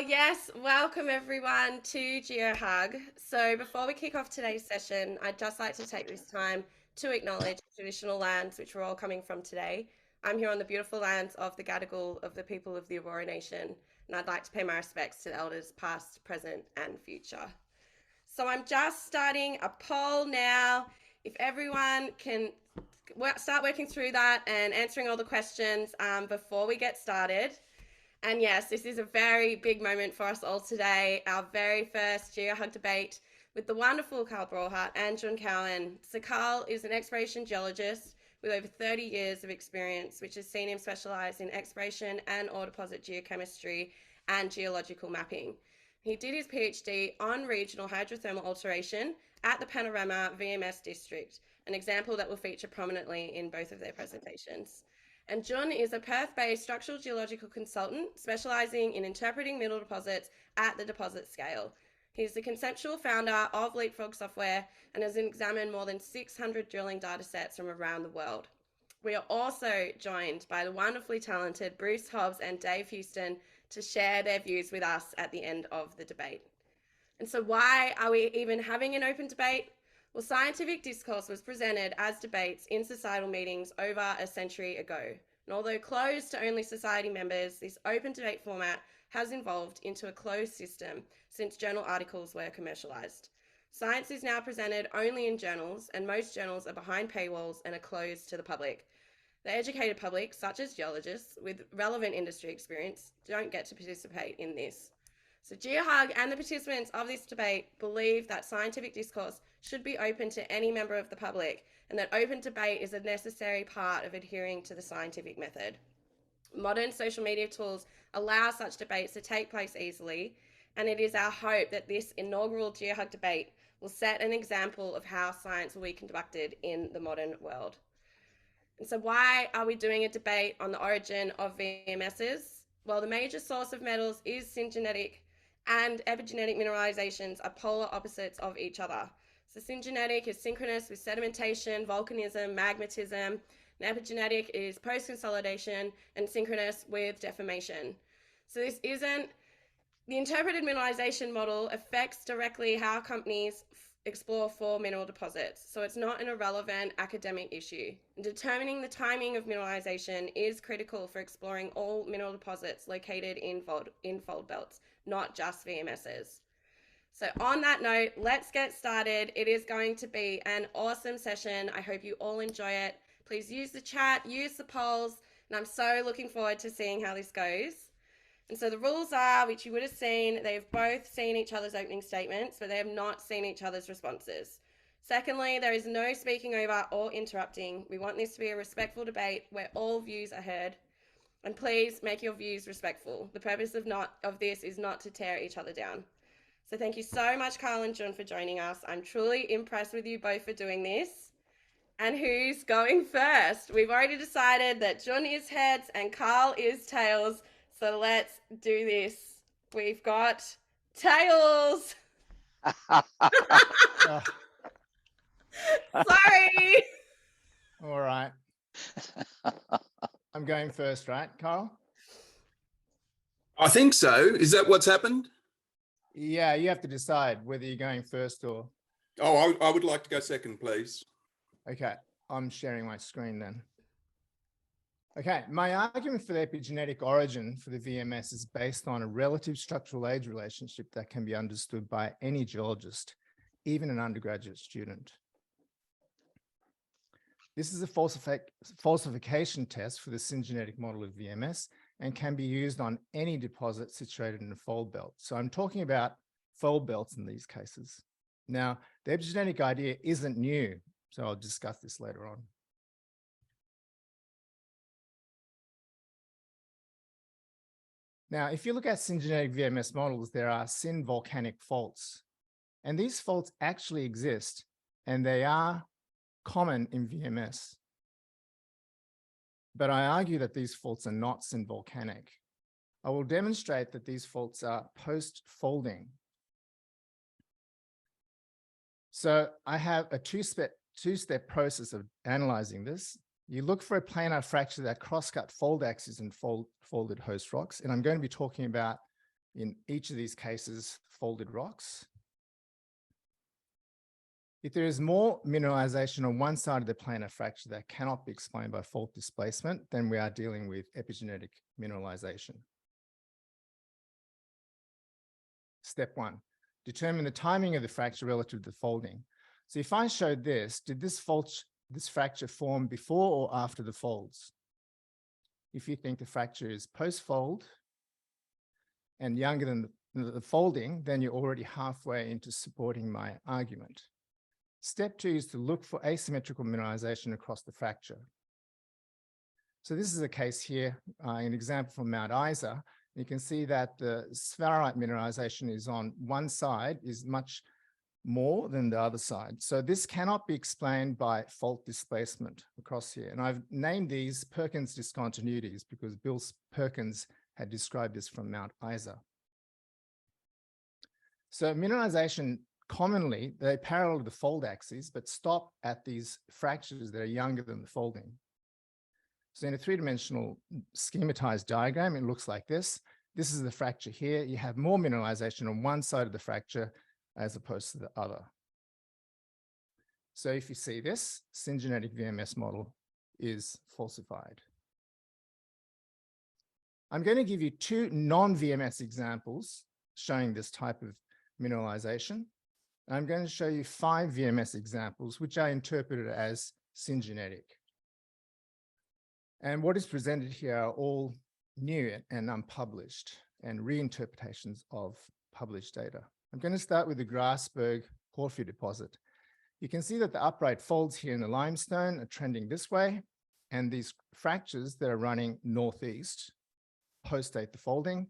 Yes, welcome everyone to geohug. So before we kick off today's session, I'd just like to take this time to acknowledge traditional lands which we're all coming from today. I'm here on the beautiful lands of the Gadigal of the people of the Eora Nation, and I'd like to pay my respects to the elders past, present, and future. So I'm just starting a poll now. If everyone can start working through that and answering all the questions before we get started. And yes, this is a very big moment for us all today, our very first geohug debate with the wonderful Carl Brauhart and Jun Cowan. So Carl is an exploration geologist with over 30 years of experience, which has seen him specialise in exploration and ore deposit geochemistry and geological mapping. He did his PhD on regional hydrothermal alteration at the Panorama VMS district, an example that will feature prominently in both of their presentations. And Jun is a Perth-based structural geological consultant specialising in interpreting mineral deposits at the deposit scale. He's the conceptual founder of Leapfrog software and has examined more than 600 drilling data sets from around the world. We are also joined by the wonderfully talented Bruce Hobbs and Dave Huston to share their views with us at the end of the debate. And so why are we even having an open debate? Well, scientific discourse was presented as debates in societal meetings over a century ago. And although closed to only society members, this open debate format has evolved into a closed system since journal articles were commercialised. Science is now presented only in journals, and most journals are behind paywalls and are closed to the public. The educated public, such as geologists with relevant industry experience, don't get to participate in this. So geohug and the participants of this debate believe that scientific discourse should be open to any member of the public, and that open debate is a necessary part of adhering to the scientific method. Modern social media tools allow such debates to take place easily, and it is our hope that this inaugural geohug debate will set an example of how science will be conducted in the modern world. And so why are we doing a debate on the origin of VMSs? Well, the major source of metals is syngenetic, and epigenetic mineralizations are polar opposites of each other. So syngenetic is synchronous with sedimentation, volcanism, magmatism, and epigenetic is post-consolidation and synchronous with deformation. So this isn't, the interpreted mineralization model affects directly how companies explore for mineral deposits. So it's not an irrelevant academic issue. And determining the timing of mineralization is critical for exploring all mineral deposits located in fold belts, not just VMSs. So on that note, let's get started. It is going to be an awesome session. I hope you all enjoy it. Please use the chat, use the polls, and I'm so looking forward to seeing how this goes. And so the rules are, which you would have seen, they've both seen each other's opening statements, but they have not seen each other's responses. Secondly, there is no speaking over or interrupting. We want this to be a respectful debate where all views are heard. And please make your views respectful. The purpose of this is not to tear each other down. So thank you so much, Carl and Jun, for joining us. I'm truly impressed with you both for doing this. And who's going first? We've already decided that Jun is heads and Carl is tails. So let's do this. We've got tails. Sorry. All right. I'm going first, right, Carl? I think so. Is that what's happened? Yeah, you have to decide whether you're going first or... Oh, I would like to go second, please. Okay, I'm sharing my screen then. Okay, my argument for the epigenetic origin for the VMS is based on a relative structural age relationship that can be understood by any geologist, even an undergraduate student. This is a falsification test for the syngenetic model of VMS and can be used on any deposit situated in a fold belt. So I'm talking about fold belts in these cases. Now, the epigenetic idea isn't new, so I'll discuss this later on. Now, if you look at syngenetic VMS models, there are synvolcanic faults, and these faults actually exist, and they are common in VMS. But I argue that these faults are not synvolcanic. I will demonstrate that these faults are post-folding. So I have a two-step process of analyzing this. You look for a planar fracture that cross-cut fold axes and folded host rocks, and I'm going to be talking about in each of these cases, folded rocks. If there is more mineralization on one side of the planar fracture that cannot be explained by fault displacement, then we are dealing with epigenetic mineralization. Step 1, determine the timing of the fracture relative to the folding. So if I showed this, did this fracture form before or after the folds? If you think the fracture is post-fold and younger than the folding, then you're already halfway into supporting my argument. Step 2 is to look for asymmetrical mineralization across the fracture. So this is a case here, an example from Mount Isa. You can see that the sphalerite mineralization is on one side is much more than the other side. So this cannot be explained by fault displacement across here. And I've named these Perkins discontinuities because Bill Perkins had described this from Mount Isa. So mineralization commonly, they parallel the fold axes, but stop at these fractures that are younger than the folding. So in a three-dimensional schematized diagram, it looks like this. This is the fracture here. You have more mineralization on one side of the fracture as opposed to the other. So if you see this, syngenetic VMS model is falsified. I'm going to give you two non-VMS examples showing this type of mineralization. I'm going to show you 5 VMS examples, which are interpreted as syngenetic. And what is presented here are all new and unpublished and reinterpretations of published data. I'm going to start with the Grasberg porphyry deposit. You can see that the upright folds here in the limestone are trending this way, and these fractures that are running northeast post-date the folding.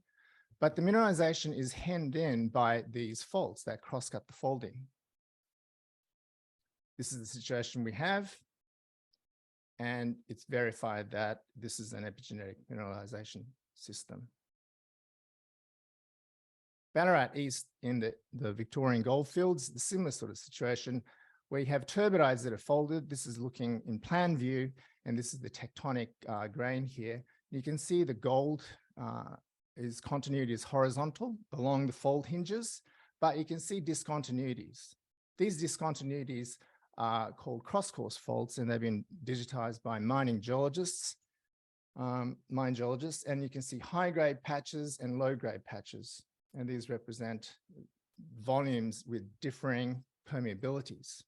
But the mineralization is hemmed in by these faults that cross-cut the folding. This is the situation we have, and it's verified that this is an epigenetic mineralization system. Ballarat East in the Victorian goldfields, the similar sort of situation where you have turbidites that are folded. This is looking in plan view, and this is the tectonic grain here. You can see the gold continuity is horizontal along the fold hinges, but you can see discontinuities. These discontinuities are called cross-course faults, and they've been digitized by mine geologists, and you can see high-grade patches and low-grade patches, and these represent volumes with differing permeabilities.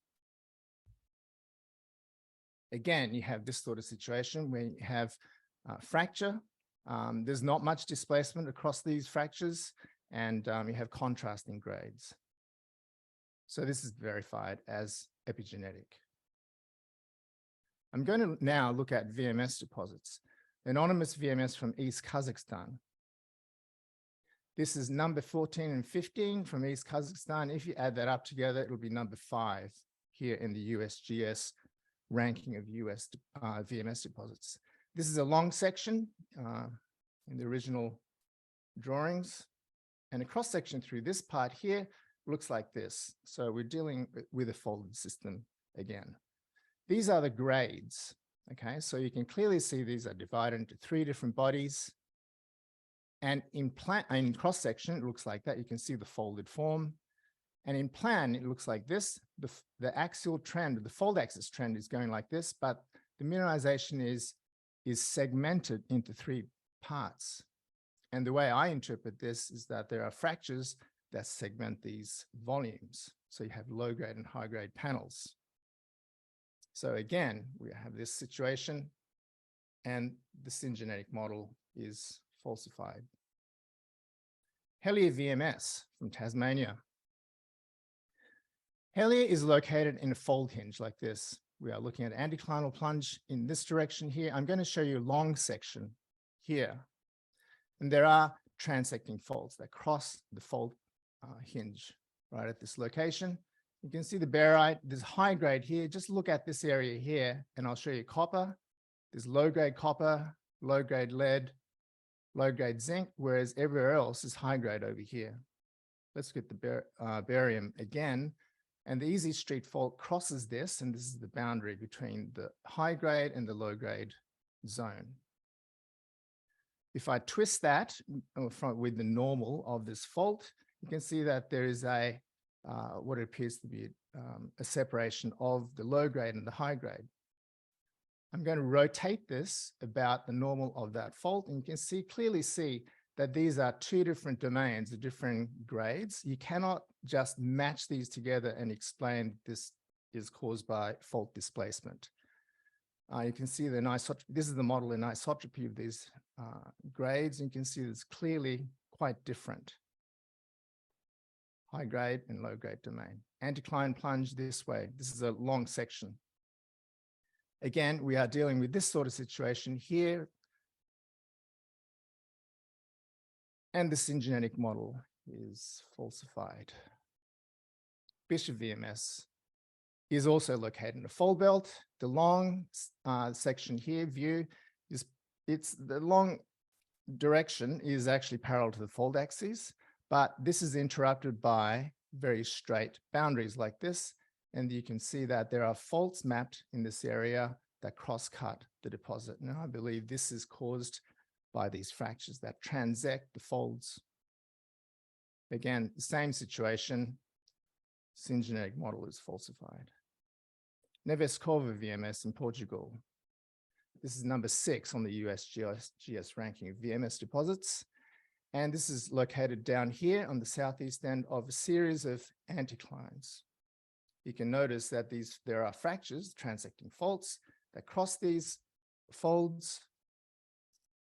Again, you have this sort of situation where you have fracture. There's not much displacement across these fractures, and you have contrasting grades. So this is verified as epigenetic. I'm going to now look at VMS deposits. Anonymous VMS from East Kazakhstan. This is number 14 and 15 from East Kazakhstan. If you add that up together, it'll be number 5 here in the USGS ranking of US VMS deposits. This is a long section in the original drawings, and a cross section through this part here looks like this. So we're dealing with a folded system again. These are the grades, okay? So you can clearly see these are divided into 3 different bodies. And in cross section, it looks like that. You can see the folded form. And in plan, it looks like this. The axial trend, the fold axis trend is going like this, but the mineralization is segmented into 3 parts. And the way I interpret this is that there are fractures that segment these volumes. So you have low-grade and high-grade panels. So again, we have this situation, and the syngenetic model is falsified. Hellier VMS from Tasmania. Hellier is located in a fold hinge like this. We are looking at anticlinal plunge in this direction here. I'm going to show you a long section here. And there are transecting faults that cross the fold hinge right at this location. You can see the barite. There's high grade here. Just look at this area here, and I'll show you copper. There's low-grade copper, low-grade lead, low-grade zinc, whereas everywhere else is high-grade over here. Let's get the barium again. And the Easy Street fault crosses this, and this is the boundary between the high-grade and the low-grade zone. If I twist that with the normal of this fault, you can see that there is a what appears to be a separation of the low grade and the high grade. I'm going to rotate this about the normal of that fault, and you can clearly see that these are two different domains, different grades. You cannot just match these together and explain this is caused by fault displacement. You can see this is the model in isotropy of these grades, and you can see it's clearly quite different. High grade and low grade domain. Anticline plunge this way. This is a long section. Again, we are dealing with this sort of situation here. And the syngenetic model is falsified. Bishop VMS is also located in a fold belt. The long section here, view, the long direction is actually parallel to the fold axis, but this is interrupted by very straight boundaries like this. And you can see that there are faults mapped in this area that cross-cut the deposit. Now, I believe this is caused by these fractures that transect the folds. Again, the same situation, syngenetic model is falsified. Neves Corvo VMS in Portugal. This is number 6 on the USGS ranking of VMS deposits. And this is located down here on the southeast end of a series of anticlines. You can notice that there are fractures, transecting faults that cross these folds.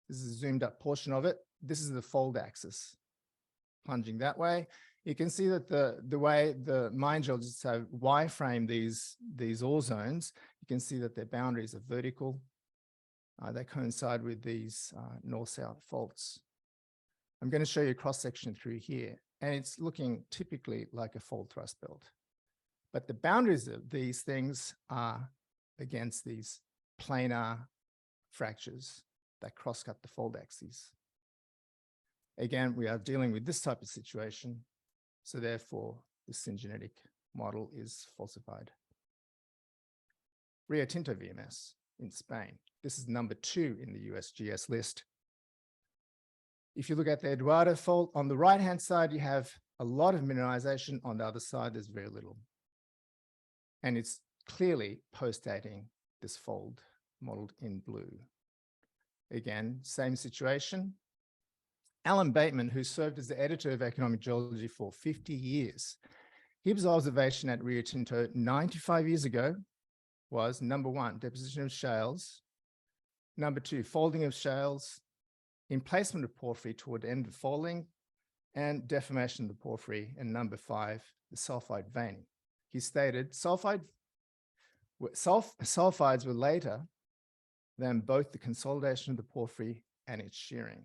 This is a zoomed up portion of it. This is the fold axis, plunging that way. You can see that the way the mine geologists have wireframed these ore zones, you can see that their boundaries are vertical. They coincide with these north-south faults. I'm going to show you a cross-section through here, and it's looking typically like a fold thrust belt. But the boundaries of these things are against these planar fractures that cross-cut the fold axes. Again, we are dealing with this type of situation, so therefore the syngenetic model is falsified. Rio Tinto VMS in Spain. This is number 2 in the USGS list. If you look at the Eduardo fault, on the right-hand side, you have a lot of mineralization. On the other side, there's very little. And it's clearly post-dating this fold modeled in blue. Again, same situation. Alan Bateman, who served as the editor of economic geology for 50 years, his observation at Rio Tinto 95 years ago was, number 1, deposition of shales, number 2, folding of shales, emplacement of porphyry toward the end of folding, and deformation of the porphyry, and number 5, the sulfide veining. He stated sulfides were later than both the consolidation of the porphyry and its shearing.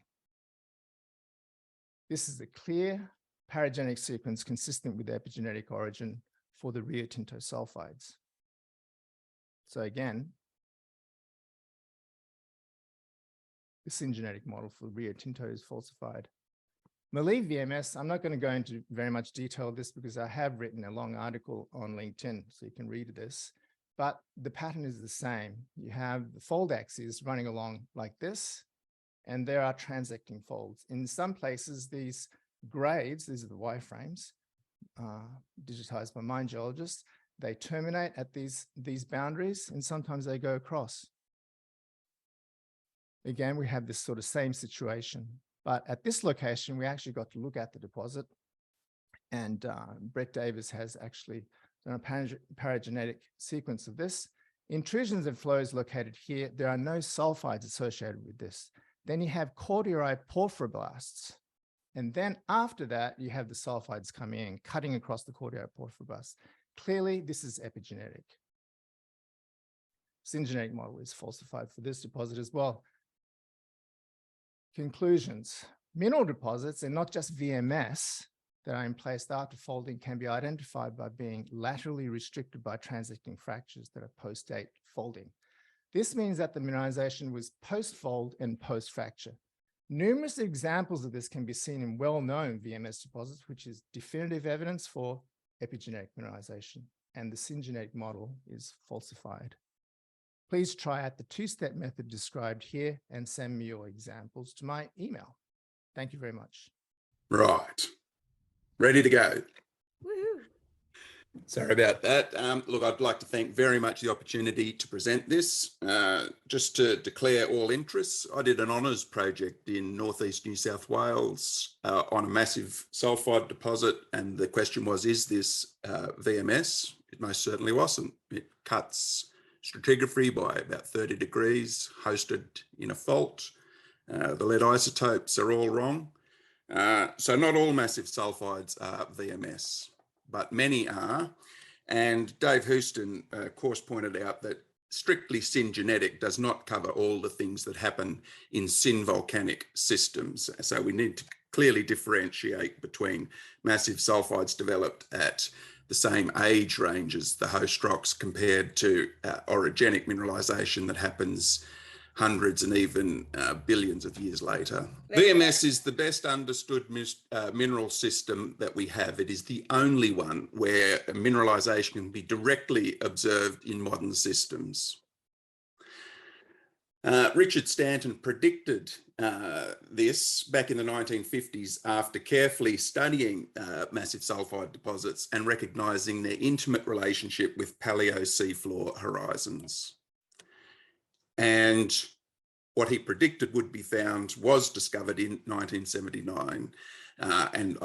This is a clear paragenic sequence consistent with epigenetic origin for the Rio Tinto sulfides. So again, the syngenetic model for Rio Tinto is falsified. Maleve VMS, I'm not going to go into very much detail of this because I have written a long article on LinkedIn, so you can read this, but the pattern is the same. You have the fold axis running along like this, and there are transecting folds. In some places, these grades, these are the wireframes, digitized by mine geologists, they terminate at these boundaries, and sometimes they go across. Again, we have this sort of same situation, but at this location, we actually got to look at the deposit, and Brett Davis has actually done a paragenetic sequence of this. Intrusions and flows located here, there are no sulfides associated with this. Then you have cordiorite porphyroblasts, and then after that, you have the sulfides coming in, cutting across the cordiorite porphyroblasts. Clearly, this is epigenetic. Syngenetic model is falsified for this deposit as well. Conclusions. Mineral deposits, and not just VMS, that are in place after folding can be identified by being laterally restricted by transecting fractures that are post-date folding. This means that the mineralization was post-fold and post-fracture. Numerous examples of this can be seen in well-known VMS deposits, which is definitive evidence for epigenetic mineralization, and the syngenetic model is falsified. Please try out the two-step method described here and send me your examples to my email. Thank you very much. Right. Ready to go. Woohoo. Sorry about that. Look, I'd like to thank very much the opportunity to present this. Just to declare all interests, I did an honours project in northeast New South Wales on a massive sulphide deposit, and the question was, is this VMS? It most certainly wasn't. It cuts stratigraphy by about 30 degrees, hosted in a fault. The lead isotopes are all wrong. So not all massive sulphides are VMS, but many are. And Dave Huston, of course, pointed out that strictly syngenetic does not cover all the things that happen in synvolcanic systems. So we need to clearly differentiate between massive sulphides developed at the same age range as the host rocks compared to orogenic mineralisation that happens hundreds and even billions of years later. VMS is the best understood mineral system that we have. It is the only one where mineralisation can be directly observed in modern systems. Richard Stanton predicted this back in the 1950s after carefully studying massive sulphide deposits and recognising their intimate relationship with paleo seafloor horizons. And what he predicted would be found was discovered in 1979. And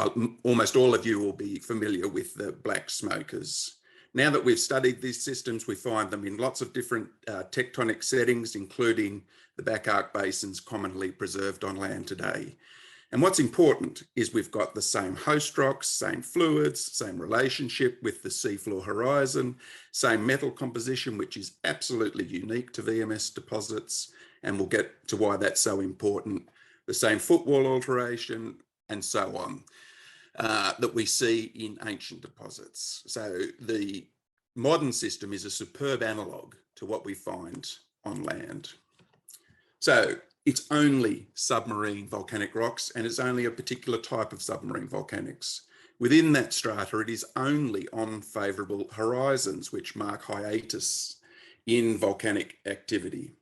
almost all of you will be familiar with the black smokers. Now that we've studied these systems, we find them in lots of different tectonic settings, including the back arc basins commonly preserved on land today. And what's important is we've got the same host rocks, same fluids, same relationship with the seafloor horizon, same metal composition, which is absolutely unique to VMS deposits. And we'll get to why that's so important. The same footwall alteration and so on that we see in ancient deposits. So the modern system is a superb analogue to what we find on land. So it's only submarine volcanic rocks, and it's only a particular type of submarine volcanics. Within that strata, it is only on favourable horizons, which mark hiatus in volcanic activity.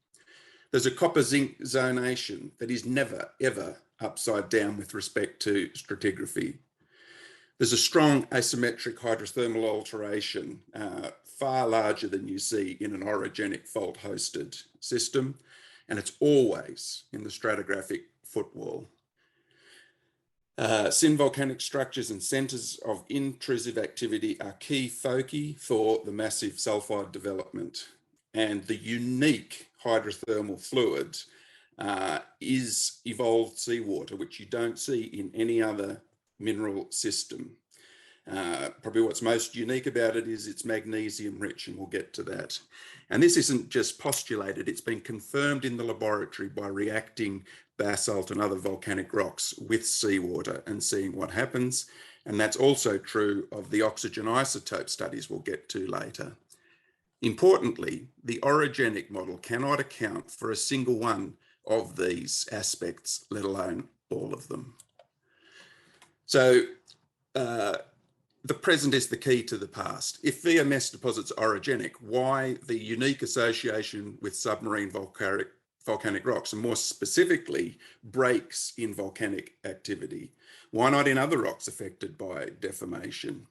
There's a copper zinc zonation that is never, ever upside down with respect to stratigraphy. There's a strong asymmetric hydrothermal alteration, far larger than you see in an orogenic fault-hosted system, and it's always in the stratigraphic footwall. Synvolcanic structures and centres of intrusive activity are key foci for the massive sulphide development, and the unique hydrothermal fluid is evolved seawater, which you don't see in any other mineral system. Probably what's most unique about it is it's magnesium rich, and we'll get to that. And this isn't just postulated, it's been confirmed in the laboratory by reacting basalt and other volcanic rocks with seawater and seeing what happens. And that's also true of the oxygen isotope studies we'll get to later. Importantly, the orogenic model cannot account for a single one of these aspects, let alone all of them. So the present is the key to the past. If VMS deposits are orogenic, why the unique association with submarine volcanic rocks, and more specifically, breaks in volcanic activity? Why not in other rocks affected by deformation?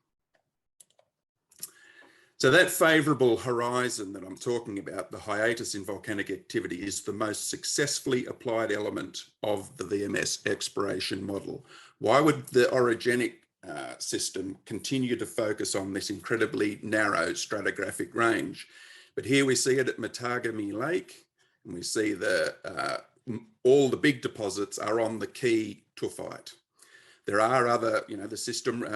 So that favourable horizon that I'm talking about, the hiatus in volcanic activity, is the most successfully applied element of the VMS exploration model. Why would the orogenic system continue to focus on this incredibly narrow stratigraphic range? But here we see it at Matagami Lake, and we see all the big deposits are on the key tuffite. There are other, the system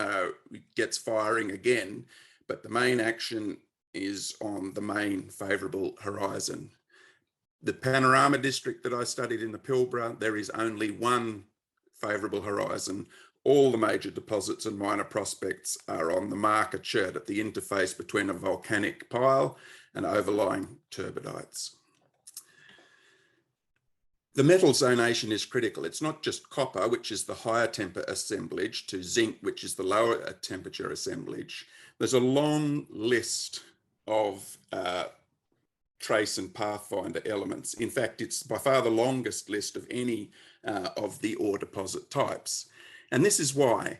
gets firing again, but the main action is on the main favourable horizon. The panorama district that I studied in the Pilbara, there is only one favourable horizon. All the major deposits and minor prospects are on the marker chert at the interface between a volcanic pile and overlying turbidites. The metal zonation is critical. It's not just copper, which is the higher temper assemblage, to zinc, which is the lower temperature assemblage. There's a long list of trace and pathfinder elements. In fact, it's by far the longest list of any of the ore deposit types. And this is why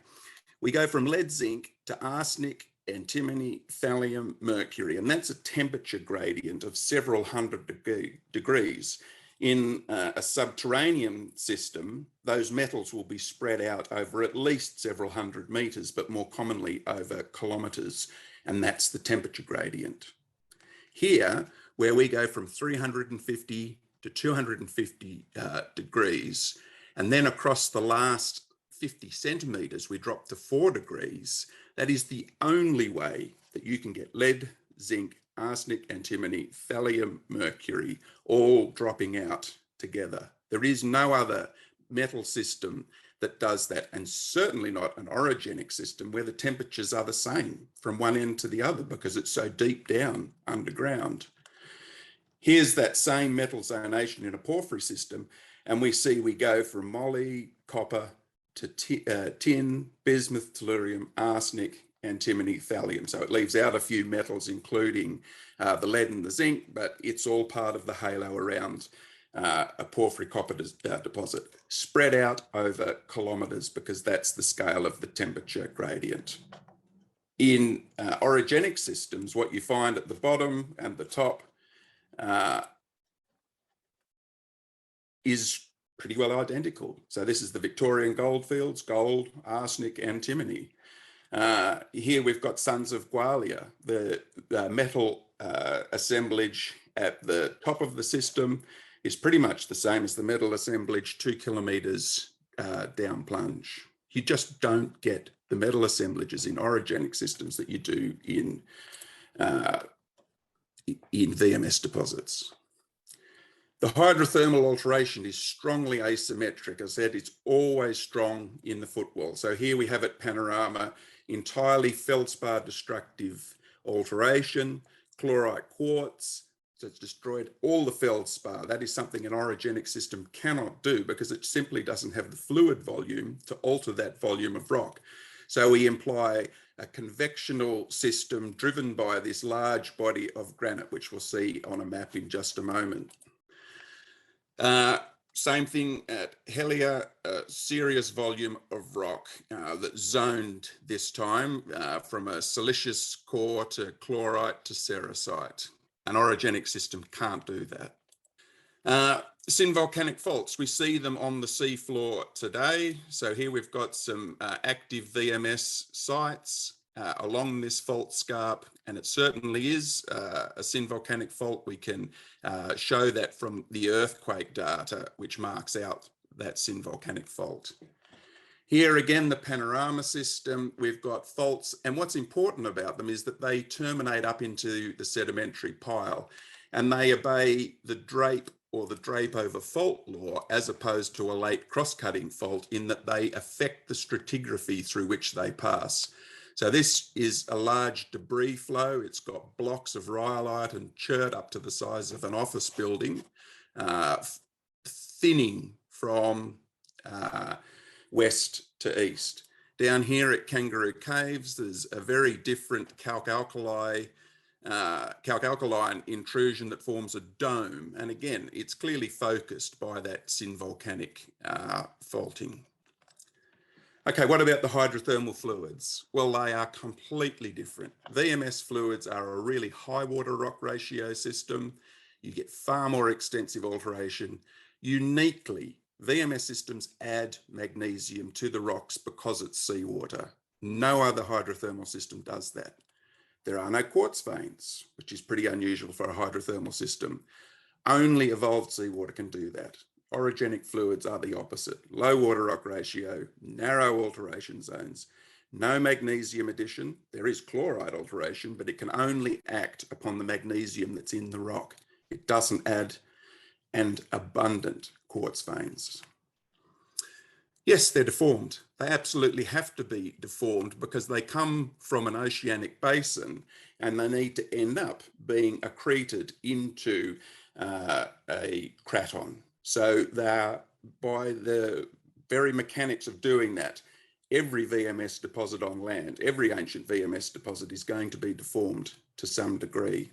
we go from lead zinc to arsenic, antimony, thallium, mercury, and that's a temperature gradient of several hundred degrees. In a subterranean system, those metals will be spread out over at least several hundred meters, but more commonly over kilometers, and that's the temperature gradient. Here, where we go from 350 to 250 degrees, and then across the last 50 centimeters, we drop to 4 degrees, that is the only way that you can get lead, zinc, arsenic, antimony, thallium, mercury, all dropping out together. There is no other metal system that does that, and certainly not an orogenic system where the temperatures are the same from one end to the other because it's so deep down underground. Here's that same metal zonation in a porphyry system, and we see we go from moly, copper, to tin, bismuth, tellurium, arsenic, antimony, thallium. So it leaves out a few metals, including the lead and the zinc, but it's all part of the halo around a porphyry copper deposit, spread out over kilometers because that's the scale of the temperature gradient. In orogenic systems, what you find at the bottom and the top is pretty well identical. So this is the Victorian goldfields, gold, arsenic, antimony. Here we've got Sons of Gwalia, the metal assemblage at the top of the system is pretty much the same as the metal assemblage 2 kilometers down plunge. You just don't get the metal assemblages in orogenic systems that you do in VMS deposits. The hydrothermal alteration is strongly asymmetric. As I said, it's always strong in the footwall. So here we have at Panorama, entirely feldspar destructive alteration, chlorite quartz. So it's destroyed all the feldspar. That is something an orogenic system cannot do because it simply doesn't have the fluid volume to alter that volume of rock. So we imply a convectional system driven by this large body of granite, which we'll see on a map in just a moment. Same thing at Helia, a serious volume of rock that zoned this time from a siliceous core to chlorite to cerussite. An orogenic system can't do that. Synvolcanic faults, we see them on the seafloor today. So here we've got some active VMS sites along this fault scarp, and it certainly is a synvolcanic fault. We can show that from the earthquake data, which marks out that synvolcanic fault. Here again, the Panorama system, we've got faults, and what's important about them is that they terminate up into the sedimentary pile, and they obey the drape or the drape over fault law as opposed to a late cross-cutting fault in that they affect the stratigraphy through which they pass. So this is a large debris flow. It's got blocks of rhyolite and chert up to the size of an office building, thinning from west to east. Down here at Kangaroo Caves, there's a very different calc-alkaline intrusion that forms a dome. And again, it's clearly focused by that synvolcanic faulting. Okay, what about the hydrothermal fluids? Well, they are completely different. VMS fluids are a really high water rock ratio system. You get far more extensive alteration. Uniquely, VMS systems add magnesium to the rocks because it's seawater. No other hydrothermal system does that. There are no quartz veins, which is pretty unusual for a hydrothermal system. Only evolved seawater can do that. Orogenic fluids are the opposite. Low water rock ratio, narrow alteration zones, no magnesium addition. There is chloride alteration, but it can only act upon the magnesium that's in the rock. It doesn't add and abundant quartz veins. Yes, they're deformed. They absolutely have to be deformed because they come from an oceanic basin and they need to end up being accreted into a craton. So they're, by the very mechanics of doing that, every VMS deposit on land, every ancient VMS deposit is going to be deformed to some degree.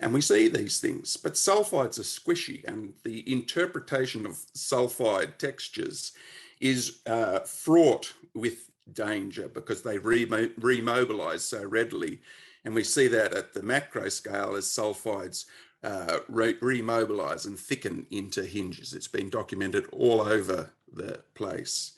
And we see these things, but sulfides are squishy, and the interpretation of sulfide textures is fraught with danger because they remobilize so readily. And we see that at the macro scale as sulfides remobilize and thicken into hinges. It's been documented all over the place.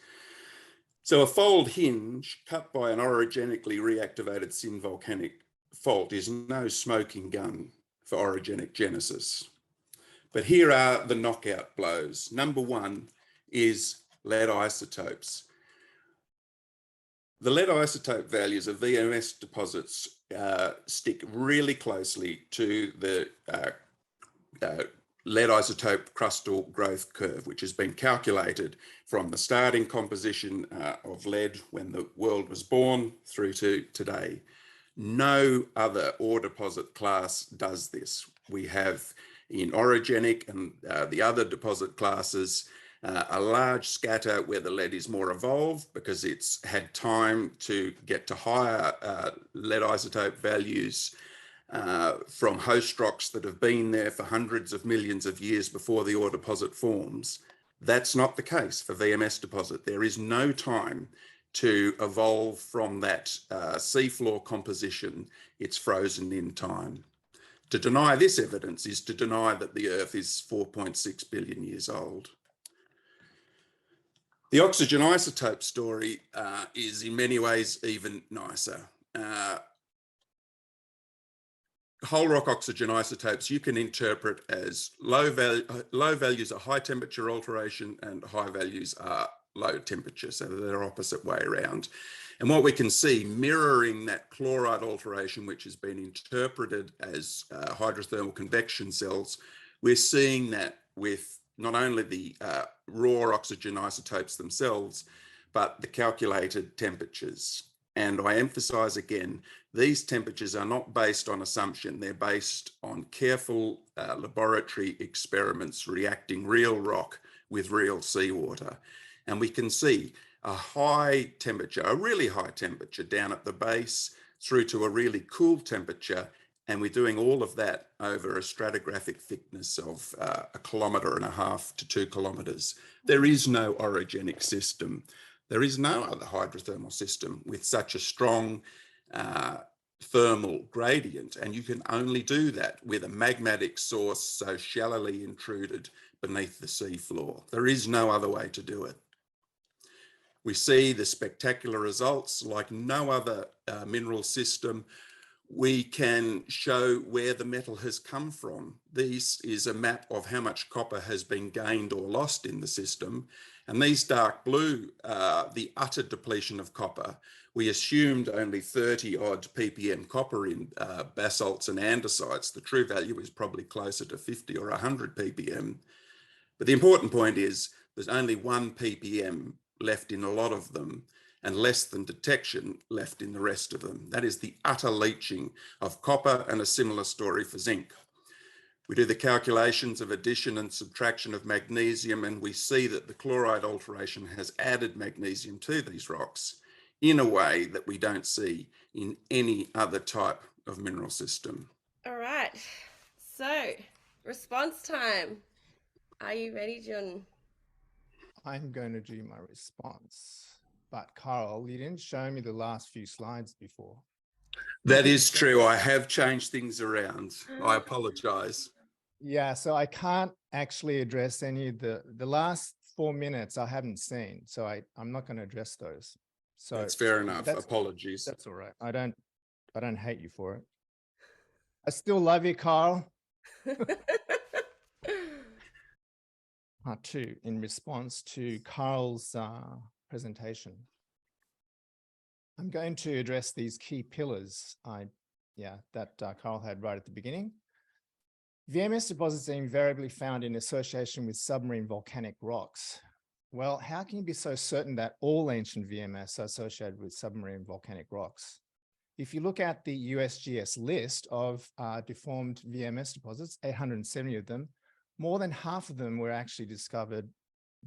So a fold hinge cut by an orogenically reactivated synvolcanic fault is no smoking gun for orogenic genesis. But here are the knockout blows. Number one is lead isotopes. The lead isotope values of VMS deposits stick really closely to the lead isotope crustal growth curve, which has been calculated from the starting composition of lead when the world was born through to today. No other ore deposit class does this. We have in orogenic and the other deposit classes a large scatter where the lead is more evolved because it's had time to get to higher lead isotope values from host rocks that have been there for hundreds of millions of years before the ore deposit forms. That's not the case for VMS deposit. There is no time to evolve from that seafloor composition. It's frozen in time. To deny this evidence is to deny that the Earth is 4.6 billion years old. The oxygen isotope story is in many ways even nicer. Whole rock oxygen isotopes you can interpret as low values are high temperature alteration and high values are low temperature, so they're opposite way around. And what we can see mirroring that chloride alteration, which has been interpreted as hydrothermal convection cells, we're seeing that with not only the raw oxygen isotopes themselves, but the calculated temperatures. And I emphasize again, these temperatures are not based on assumption, they're based on careful laboratory experiments reacting real rock with real seawater. And we can see a high temperature, a really high temperature down at the base through to a really cool temperature. And we're doing all of that over a stratigraphic thickness of 1.5 kilometers to 2 kilometers. There is no orogenic system. There is no other hydrothermal system with such a strong thermal gradient. And you can only do that with a magmatic source so shallowly intruded beneath the seafloor. There is no other way to do it. We see the spectacular results like no other mineral system. We can show where the metal has come from. This is a map of how much copper has been gained or lost in the system. And these dark blue, the utter depletion of copper. We assumed only 30 odd ppm copper in basalts and andesites. The true value is probably closer to 50 or 100 ppm. But the important point is there's only 1 ppm left in a lot of them and less than detection left in the rest of them. That is the utter leaching of copper, and a similar story for zinc. We do the calculations of addition and subtraction of magnesium, and we see that the chloride alteration has added magnesium to these rocks in a way that we don't see in any other type of mineral system. All right, so response time. Are you ready, Jun? I'm going to do my response. But Carl, you didn't show me the last few slides before. That is true. I have changed things around. I apologize. Yeah, so I can't actually address any of the last 4 minutes I haven't seen. So I'm not going to address those. So that's fair enough. Apologies. That's all right. I don't hate you for it. I still love you, Carl. Part 2, in response to Carl's presentation. I'm going to address these key pillars that Carl had right at the beginning. VMS deposits are invariably found in association with submarine volcanic rocks. Well, how can you be so certain that all ancient VMS are associated with submarine volcanic rocks? If you look at the USGS list of deformed VMS deposits, 870 of them, more than half of them were actually discovered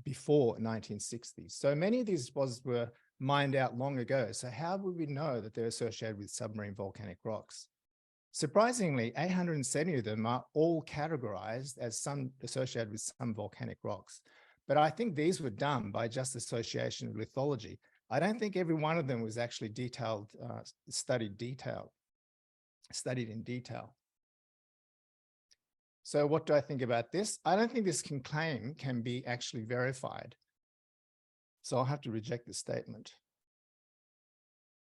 before 1960. So many of these deposits were mined out long ago. So how would we know that they're associated with submarine volcanic rocks? Surprisingly, 870 of them are all categorized as some associated with some volcanic rocks. But I think these were done by just association with lithology. I don't think every one of them was actually studied in detail. So what do I think about this? I don't think this claim can be actually verified. So I'll have to reject this statement.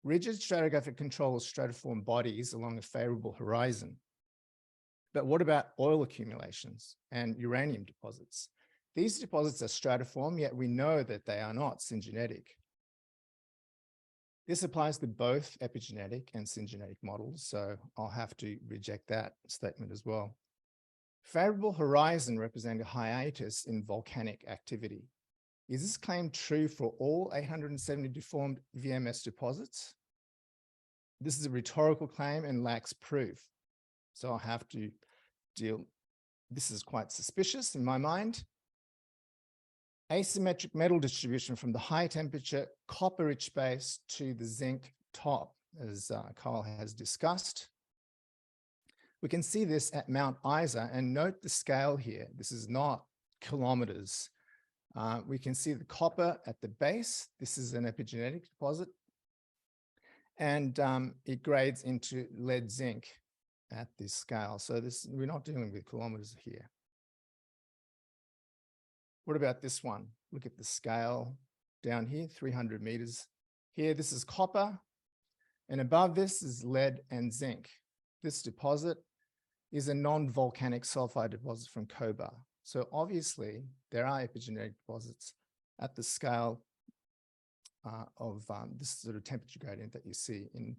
Rigid stratigraphic control of stratiform bodies along a favorable horizon. But what about oil accumulations and uranium deposits? These deposits are stratiform, yet we know that they are not syngenetic. This applies to both epigenetic and syngenetic models, so I'll have to reject that statement as well. Favorable horizon representing a hiatus in volcanic activity. Is this claim true for all 870 deformed VMS deposits? This is a rhetorical claim and lacks proof. So I'll have to this is quite suspicious in my mind. Asymmetric metal distribution from the high temperature copper-rich base to the zinc top, as Carl has discussed. We can see this at Mount Isa, and note the scale here. This is not kilometers. We can see the copper at the base. This is an epigenetic deposit. And it grades into lead zinc at this scale. So we're not dealing with kilometers here. What about this one? Look at the scale down here, 300 meters. Here, this is copper. And above this is lead and zinc. This deposit is a non-volcanic sulfide deposit from Cobar. So obviously, there are epigenetic deposits at the scale of this sort of temperature gradient that you see in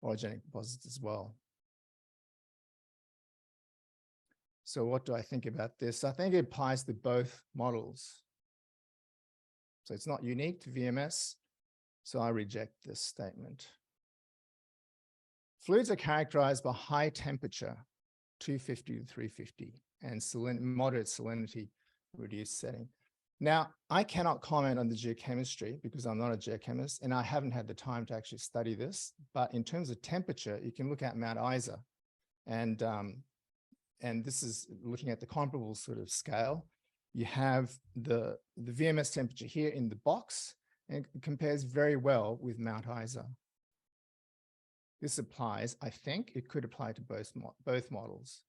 orogenic deposits as well. So what do I think about this? I think it applies to both models. So it's not unique to VMS, so I reject this statement. Fluids are characterized by high temperature, 250 to 350, and moderate salinity, reduced setting. Now, I cannot comment on the geochemistry because I'm not a geochemist and I haven't had the time to actually study this. But in terms of temperature, you can look at Mount Isa, and this is looking at the comparable sort of scale. You have the VMS temperature here in the box, and it compares very well with Mount Isa. This applies, I think it could apply to both models.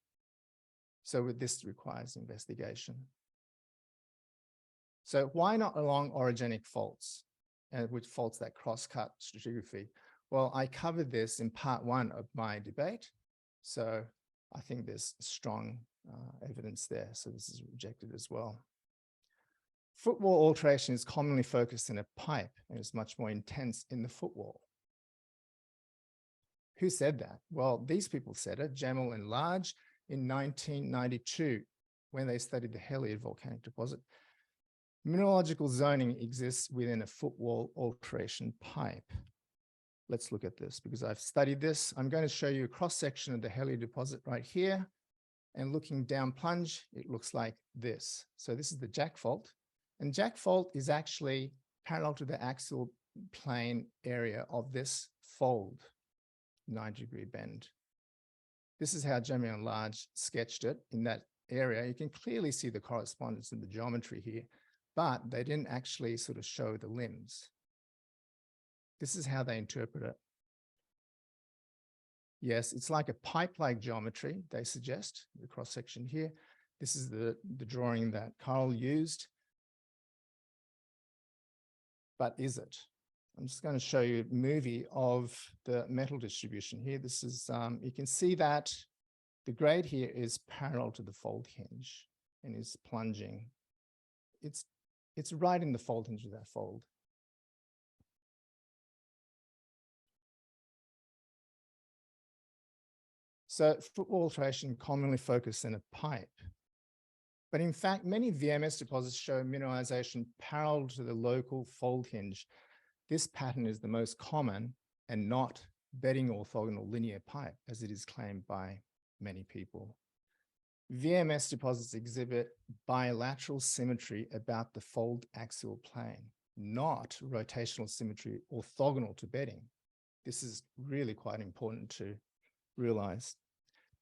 So this requires investigation. So why not along orogenic faults, which faults that cross-cut stratigraphy? Well, I covered this in part 1 of my debate. So I think there's strong evidence there. So this is rejected as well. Footwall alteration is commonly focused in a pipe and is much more intense in the footwall. Who said that? Well, these people said it, Jamel and Large, in 1992, when they studied the Heliad volcanic deposit. Mineralogical zoning exists within a footwall alteration pipe. Let's look at this because I've studied this. I'm going to show you a cross-section of the Heliad deposit right here. And looking down plunge, it looks like this. So this is the Jack fault. And Jack fault is actually parallel to the axial plane area of this fold, 90-degree bend. This is how Jamel and Large sketched it in that area. You can clearly see the correspondence in the geometry here, but they didn't actually sort of show the limbs. This is how they interpret it. Yes, it's like a pipe-like geometry, they suggest, the cross-section here. This is the drawing that Carl used. But is it? I'm just going to show you a movie of the metal distribution here. This is, you can see that the grade here is parallel to the fold hinge and is plunging. It's right in the fold hinge of that fold. So footwall alteration commonly focused in a pipe. But in fact, many VMS deposits show mineralization parallel to the local fold hinge. This pattern is the most common and not bedding orthogonal linear pipe, as it is claimed by many people. VMS deposits exhibit bilateral symmetry about the fold axial plane, not rotational symmetry orthogonal to bedding. This is really quite important to realize.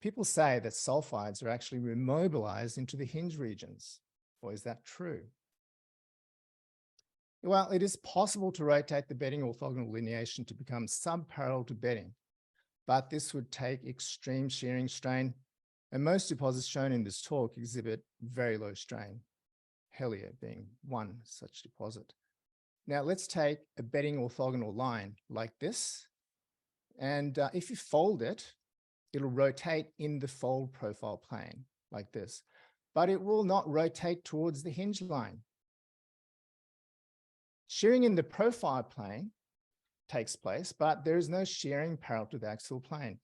People say that sulfides are actually remobilized into the hinge regions. Or is that true? Well, it is possible to rotate the bedding orthogonal lineation to become subparallel to bedding, but this would take extreme shearing strain, and most deposits shown in this talk exhibit very low strain, Helia being one such deposit. Now let's take a bedding orthogonal line like this, and if you fold it, it'll rotate in the fold profile plane like this, but it will not rotate towards the hinge line. Shearing in the profile plane takes place, but there is no shearing parallel to the axial plane.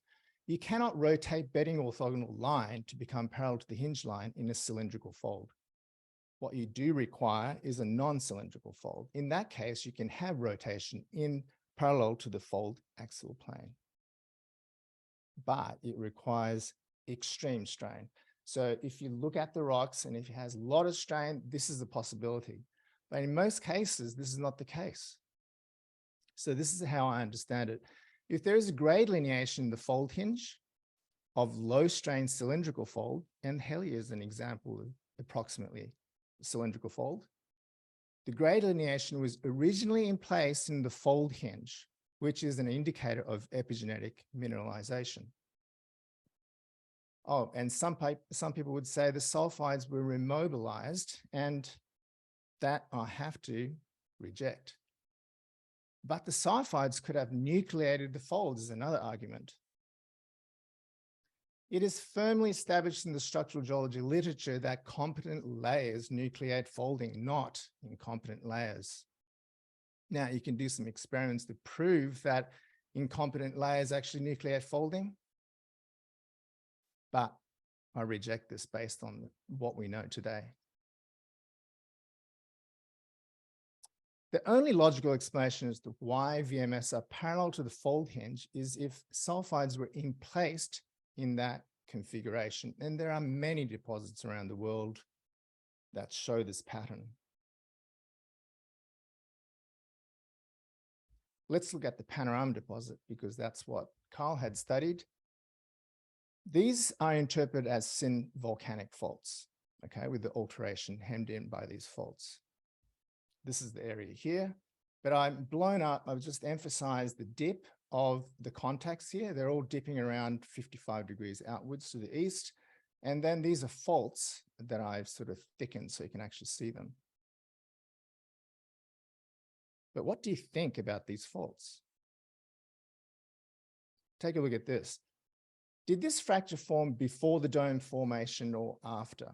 You cannot rotate bedding orthogonal line to become parallel to the hinge line in a cylindrical fold. What you do require is a non-cylindrical fold. In that case, you can have rotation in parallel to the fold axial plane, but it requires extreme strain. So if you look at the rocks and if it has a lot of strain, this is a possibility. But in most cases, this is not the case. So this is how I understand it. If there is a grade lineation in the fold hinge of low strain cylindrical fold, and Helia is an example of approximately a cylindrical fold, the grade lineation was originally in place in the fold hinge, which is an indicator of epigenetic mineralization. Oh, and some people would say the sulfides were remobilized, and that I have to reject. But the sulfides could have nucleated the folds is another argument. It is firmly established in the structural geology literature that competent layers nucleate folding, not incompetent layers. Now, you can do some experiments to prove that incompetent layers actually nucleate folding, but I reject this based on what we know today. The only logical explanation as to why VMS are parallel to the fold hinge is if sulfides were placed in that configuration. And there are many deposits around the world that show this pattern. Let's look at the panorama deposit because that's what Carl had studied. These are interpreted as syn volcanic faults, okay, with the alteration hemmed in by these faults. This is the area here, but I'm blown up. I've just emphasized the dip of the contacts here. They're all dipping around 55 degrees outwards to the east. And then these are faults that I've sort of thickened so you can actually see them. But what do you think about these faults? Take a look at this. Did this fracture form before the dome formation or after?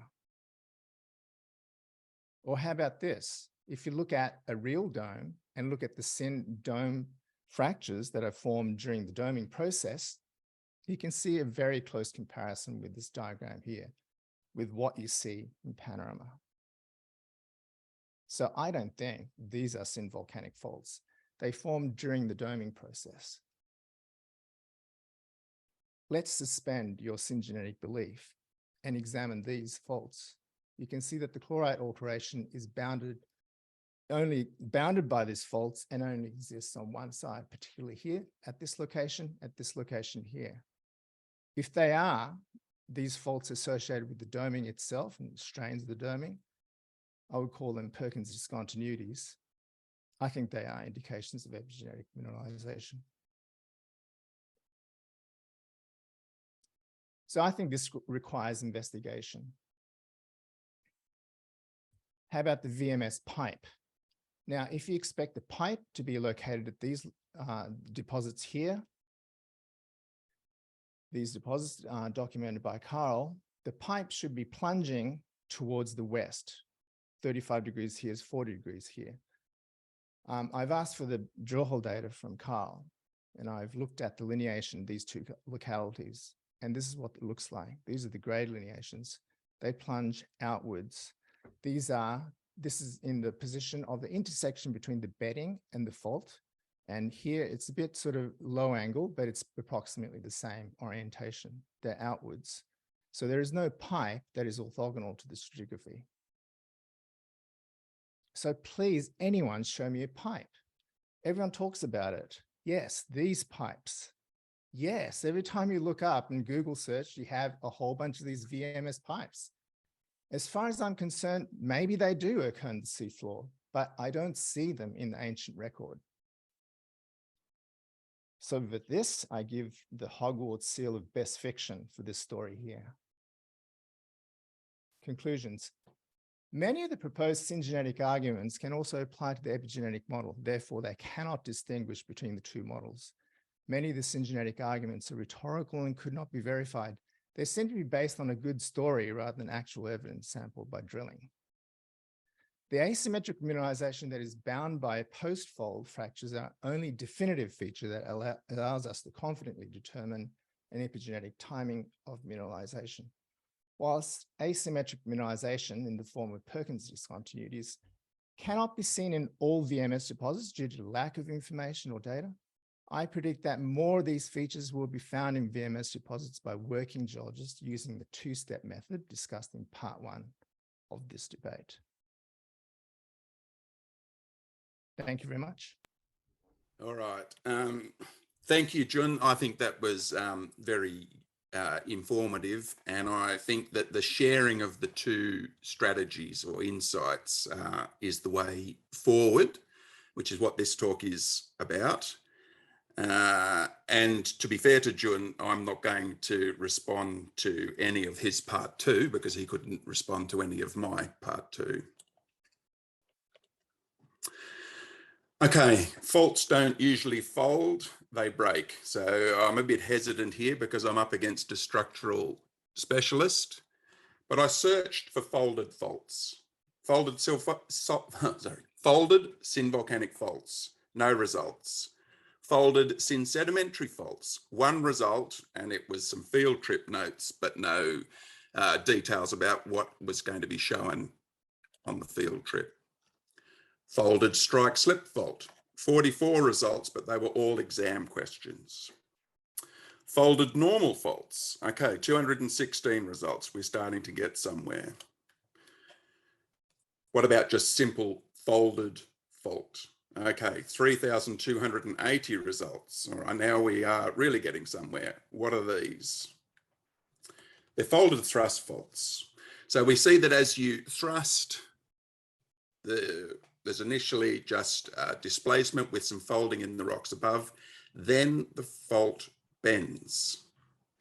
Or how about this? If you look at a real dome and look at the syn dome fractures that are formed during the doming process, you can see a very close comparison with this diagram here, with what you see in panorama. So I don't think these are syn volcanic faults. They formed during the doming process. Let's suspend your syngenetic belief and examine these faults. You can see that the chlorite alteration is only bounded by these faults and only exists on one side, particularly here at this location here. If they are these faults associated with the doming itself and strains of the doming, I would call them Perkins discontinuities. I think they are indications of epigenetic mineralization. So I think this requires investigation. How about the VMS pipe? Now, if you expect the pipe to be located at these deposits here, these deposits are documented by Carl, the pipe should be plunging towards the west. 35 degrees here is 40 degrees here. I've asked for the drill hole data from Carl, and I've looked at the lineation of these two localities, and this is what it looks like. These are the grade lineations. They plunge outwards. This is in the position of the intersection between the bedding and the fault. And here it's a bit sort of low angle, but it's approximately the same orientation. They're outwards. So there is no pipe that is orthogonal to the stratigraphy. So please, anyone show me a pipe. Everyone talks about it. Yes, these pipes. Yes, every time you look up and Google search, you have a whole bunch of these VMS pipes. As far as I'm concerned, maybe they do occur in the seafloor, but I don't see them in the ancient record. So with this, I give the Hogwarts seal of best fiction for this story here. Conclusions. Many of the proposed syngenetic arguments can also apply to the epigenetic model. Therefore, they cannot distinguish between the two models. Many of the syngenetic arguments are rhetorical and could not be verified. They seem to be based on a good story rather than actual evidence sampled by drilling. The asymmetric mineralization that is bound by post-fold fractures are only definitive feature that allows us to confidently determine an epigenetic timing of mineralization. Whilst asymmetric mineralization in the form of Perkins discontinuities cannot be seen in all VMS deposits due to lack of information or data, I predict that more of these features will be found in VMS deposits by working geologists using the two-step method discussed in part 1 of this debate. Thank you very much. All right. Thank you, Jun. I think that was very informative, and I think that the sharing of the two strategies or insights is the way forward, which is what this talk is about. And to be fair to Jun, I'm not going to respond to any of his part 2 because he couldn't respond to any of my part 2. Okay, faults don't usually fold, they break. So I'm a bit hesitant here because I'm up against a structural specialist, but I searched for folded faults. Folded synvolcanic faults, no results. Folded syn-sedimentary faults, 1 result, and it was some field trip notes, but no details about what was going to be shown on the field trip. Folded strike-slip fault, 44 results, but they were all exam questions. Folded normal faults, okay, 216 results. We're starting to get somewhere. What about just simple folded fault? Okay, 3,280 results. All right, now we are really getting somewhere. What are these? They're folded thrust faults. So we see that as you thrust, there's initially just displacement with some folding in the rocks above, then the fault bends.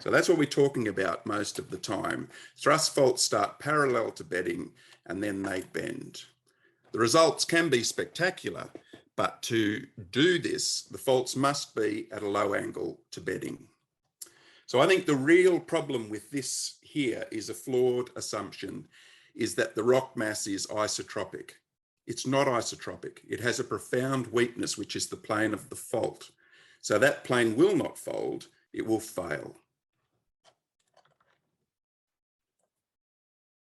So that's what we're talking about most of the time. Thrust faults start parallel to bedding and then they bend. The results can be spectacular, but to do this, the faults must be at a low angle to bedding. So I think the real problem with this here is a flawed assumption, is that the rock mass is isotropic. It's not isotropic. It has a profound weakness, which is the plane of the fault. So that plane will not fold, it will fail.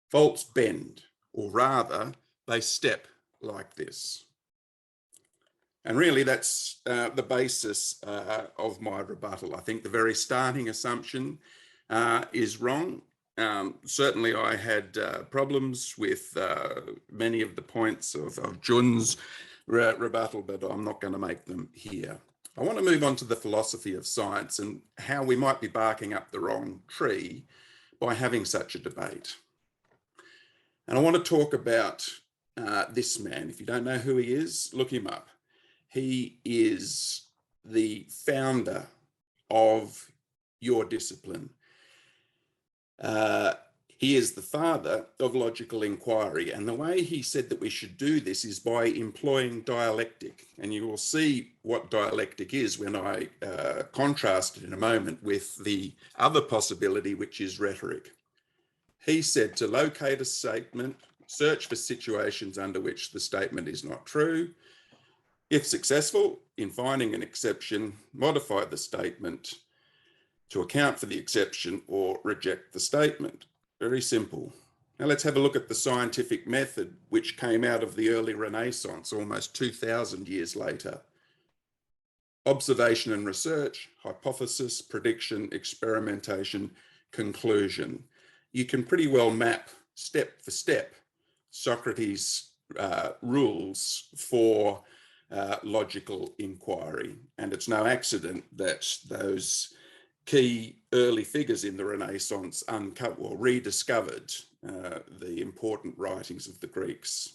Faults bend, or rather, they step like this. And really that's the basis of my rebuttal. I think the very starting assumption is wrong. Certainly I had problems with many of the points of Jun's rebuttal, but I'm not going to make them here. I want to move on to the philosophy of science and how we might be barking up the wrong tree by having such a debate. And I want to talk about this man. If you don't know who he is, look him up. He is the founder of your discipline. He is the father of logical inquiry, and the way he said that we should do this is by employing dialectic, and you will see what dialectic is when I contrast it in a moment with the other possibility, which is rhetoric. He said to locate a statement, search for situations under which the statement is not true. If successful in finding an exception, modify the statement to account for the exception or reject the statement. Very simple. Now let's have a look at the scientific method which came out of the early Renaissance, almost 2,000 years later. Observation and research, hypothesis, prediction, experimentation, conclusion. You can pretty well map step for step Socrates' rules for logical inquiry. And it's no accident that those key early figures in the Renaissance uncovered or rediscovered the important writings of the Greeks.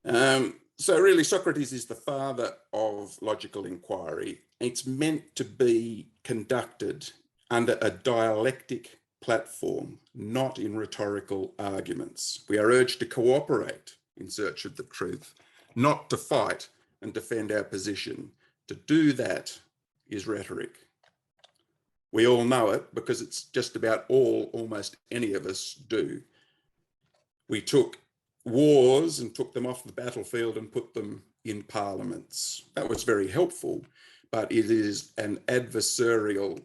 So really, Socrates is the father of logical inquiry. It's meant to be conducted under a dialectic platform, not in rhetorical arguments. We are urged to cooperate in search of the truth, not to fight and defend our position. To do that is rhetoric. We all know it because it's just about all almost any of us do. We took wars and took them off the battlefield and put them in parliaments. That was very helpful, but it is an adversarial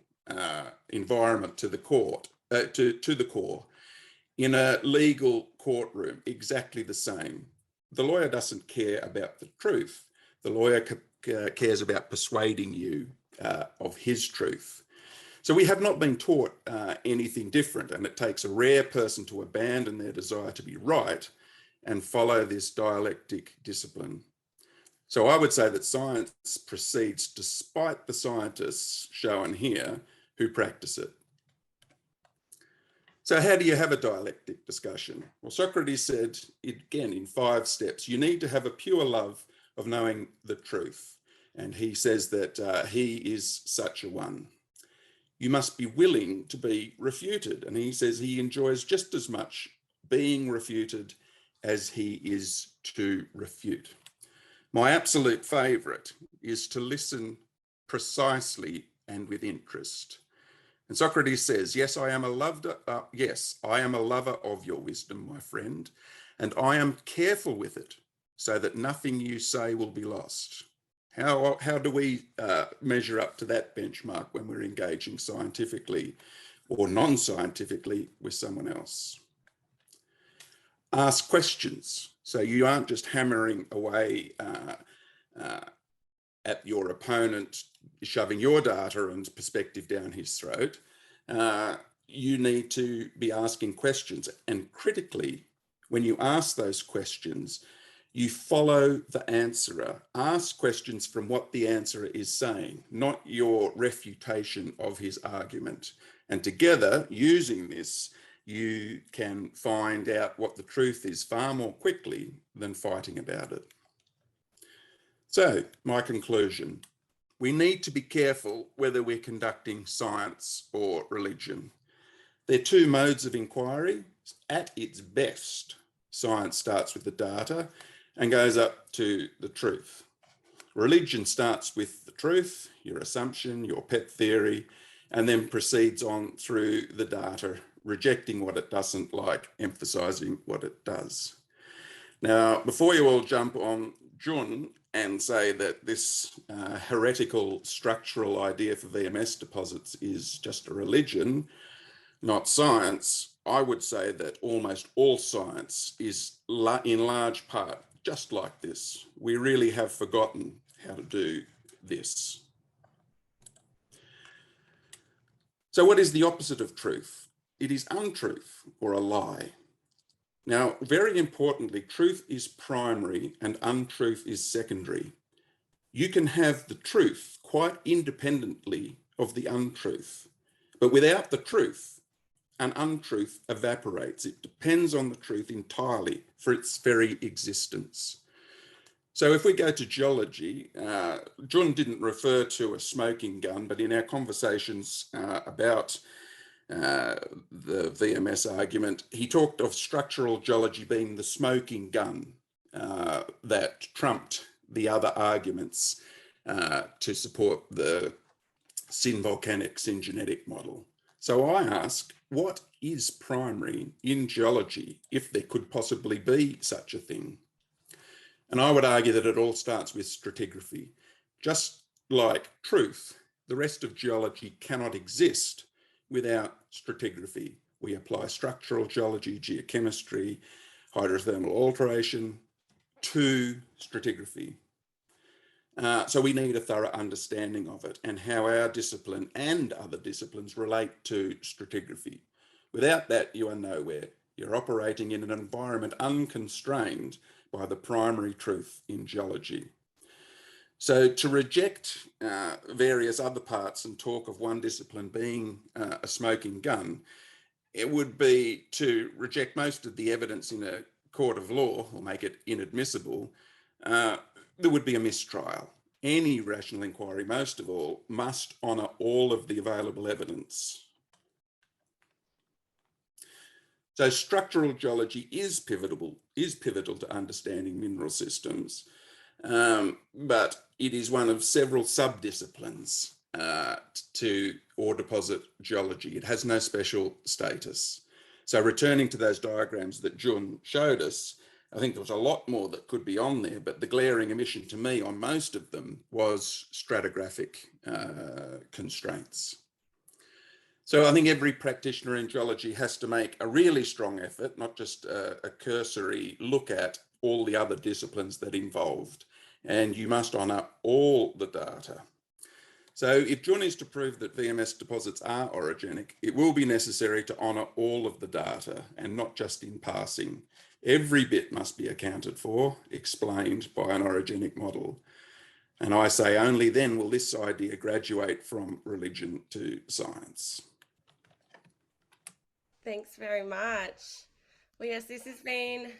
environment to the court, to the core. In a legal courtroom, exactly the same. The lawyer doesn't care about the truth. The lawyer cares about persuading you of his truth. So we have not been taught anything different, and it takes a rare person to abandon their desire to be right and follow this dialectic discipline. So I would say that science proceeds despite the scientists shown here who practice it. So how do you have a dialectic discussion? Well, Socrates said, again, in 5 steps, you need to have a pure love of knowing the truth. And he says that he is such a one. You must be willing to be refuted. And he says he enjoys just as much being refuted as he is to refute. My absolute favourite is to listen precisely and with interest. And Socrates says, yes, I am a lover of your wisdom, my friend, and I am careful with it so that nothing you say will be lost. How do we measure up to that benchmark when we're engaging scientifically or non-scientifically with someone else? Ask questions. So you aren't just hammering away at your opponent, shoving your data and perspective down his throat. You need to be asking questions. And critically, when you ask those questions, you follow the answerer. Ask questions from what the answerer is saying, not your refutation of his argument. And together, using this, you can find out what the truth is far more quickly than fighting about it. So, my conclusion, we need to be careful whether we're conducting science or religion. They're 2 modes of inquiry. At its best, science starts with the data and goes up to the truth. Religion starts with the truth, your assumption, your pet theory, and then proceeds on through the data, rejecting what it doesn't like, emphasizing what it does. Now, before you all jump on Jun and say that this heretical structural idea for VMS deposits is just a religion, not science, I would say that almost all science is in large part just like this. We really have forgotten how to do this. So what is the opposite of truth? It is untruth or a lie. Now, very importantly, truth is primary and untruth is secondary. You can have the truth quite independently of the untruth, but without the truth, an untruth evaporates. It depends on the truth entirely for its very existence. So if we go to geology, Jun didn't refer to a smoking gun, but in our conversations about the VMS argument, he talked of structural geology being the smoking gun that trumped the other arguments to support the synvolcanic syngenetic model. So I ask, what is primary in geology, if there could possibly be such a thing? And I would argue that it all starts with stratigraphy. Just like truth, the rest of geology cannot exist without stratigraphy. We apply structural geology, geochemistry, hydrothermal alteration to stratigraphy. So we need a thorough understanding of it and how our discipline and other disciplines relate to stratigraphy. Without that, you are nowhere. You're operating in an environment unconstrained by the primary truth in geology. So to reject various other parts and talk of one discipline being a smoking gun, it would be to reject most of the evidence in a court of law or make it inadmissible. There would be a mistrial. Any rational inquiry, most of all, must honour all of the available evidence. So structural geology is pivotal to understanding mineral systems, but it is one of several sub-disciplines to ore deposit geology. It has no special status. So returning to those diagrams that Jun showed us, I think there was a lot more that could be on there, but the glaring omission to me on most of them was stratigraphic constraints. So I think every practitioner in geology has to make a really strong effort, not just a cursory look at all the other disciplines that involved, and you must honour all the data. So if Jun is to prove that VMS deposits are orogenic, it will be necessary to honour all of the data and not just in passing. Every bit must be accounted for, explained by an orogenic model. And I say only then will this idea graduate from religion to science. Thanks very much. Well, yes, this has been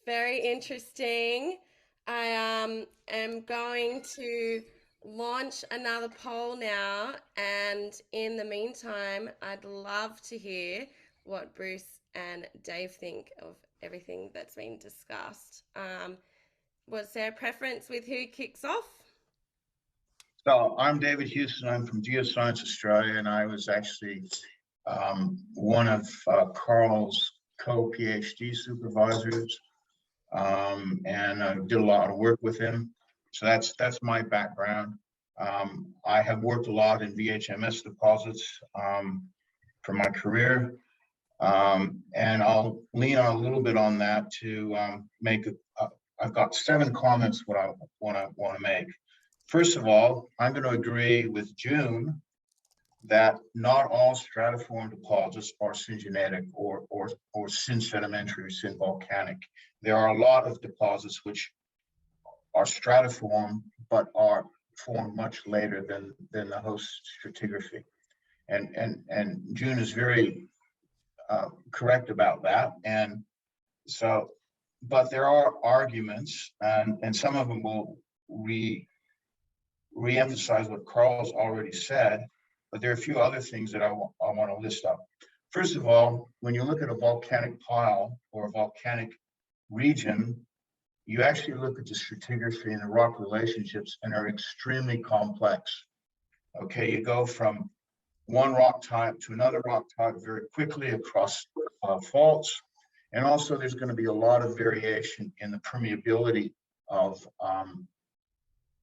very interesting. I am going to launch another poll now, and in the meantime, I'd love to hear what Bruce and Dave think of everything that's been discussed. Was there a preference with who kicks off? So I'm David Huston. I'm from Geoscience Australia, and I was actually one of Carl's co-PhD supervisors, and I did a lot of work with him. So that's my background. I have worked a lot in VHMS deposits for my career, and I'll lean on a little bit on that to make I've got 7 comments what I want to make. First of all, I'm going to agree with Jun that not all stratiform deposits are syngenetic or syn-sedimentary or syn-volcanic. There are a lot of deposits which are stratiform but are formed much later than the host stratigraphy. And Jun is very correct about that. And so, but there are arguments, and some of them will re-emphasize what Carl's already said, but there are a few other things that I want to list up. First of all, when you look at a volcanic pile or a volcanic region, you actually look at the stratigraphy and the rock relationships, and are extremely complex. Okay, you go from one rock type to another rock type very quickly across faults, and also there's going to be a lot of variation in the permeability of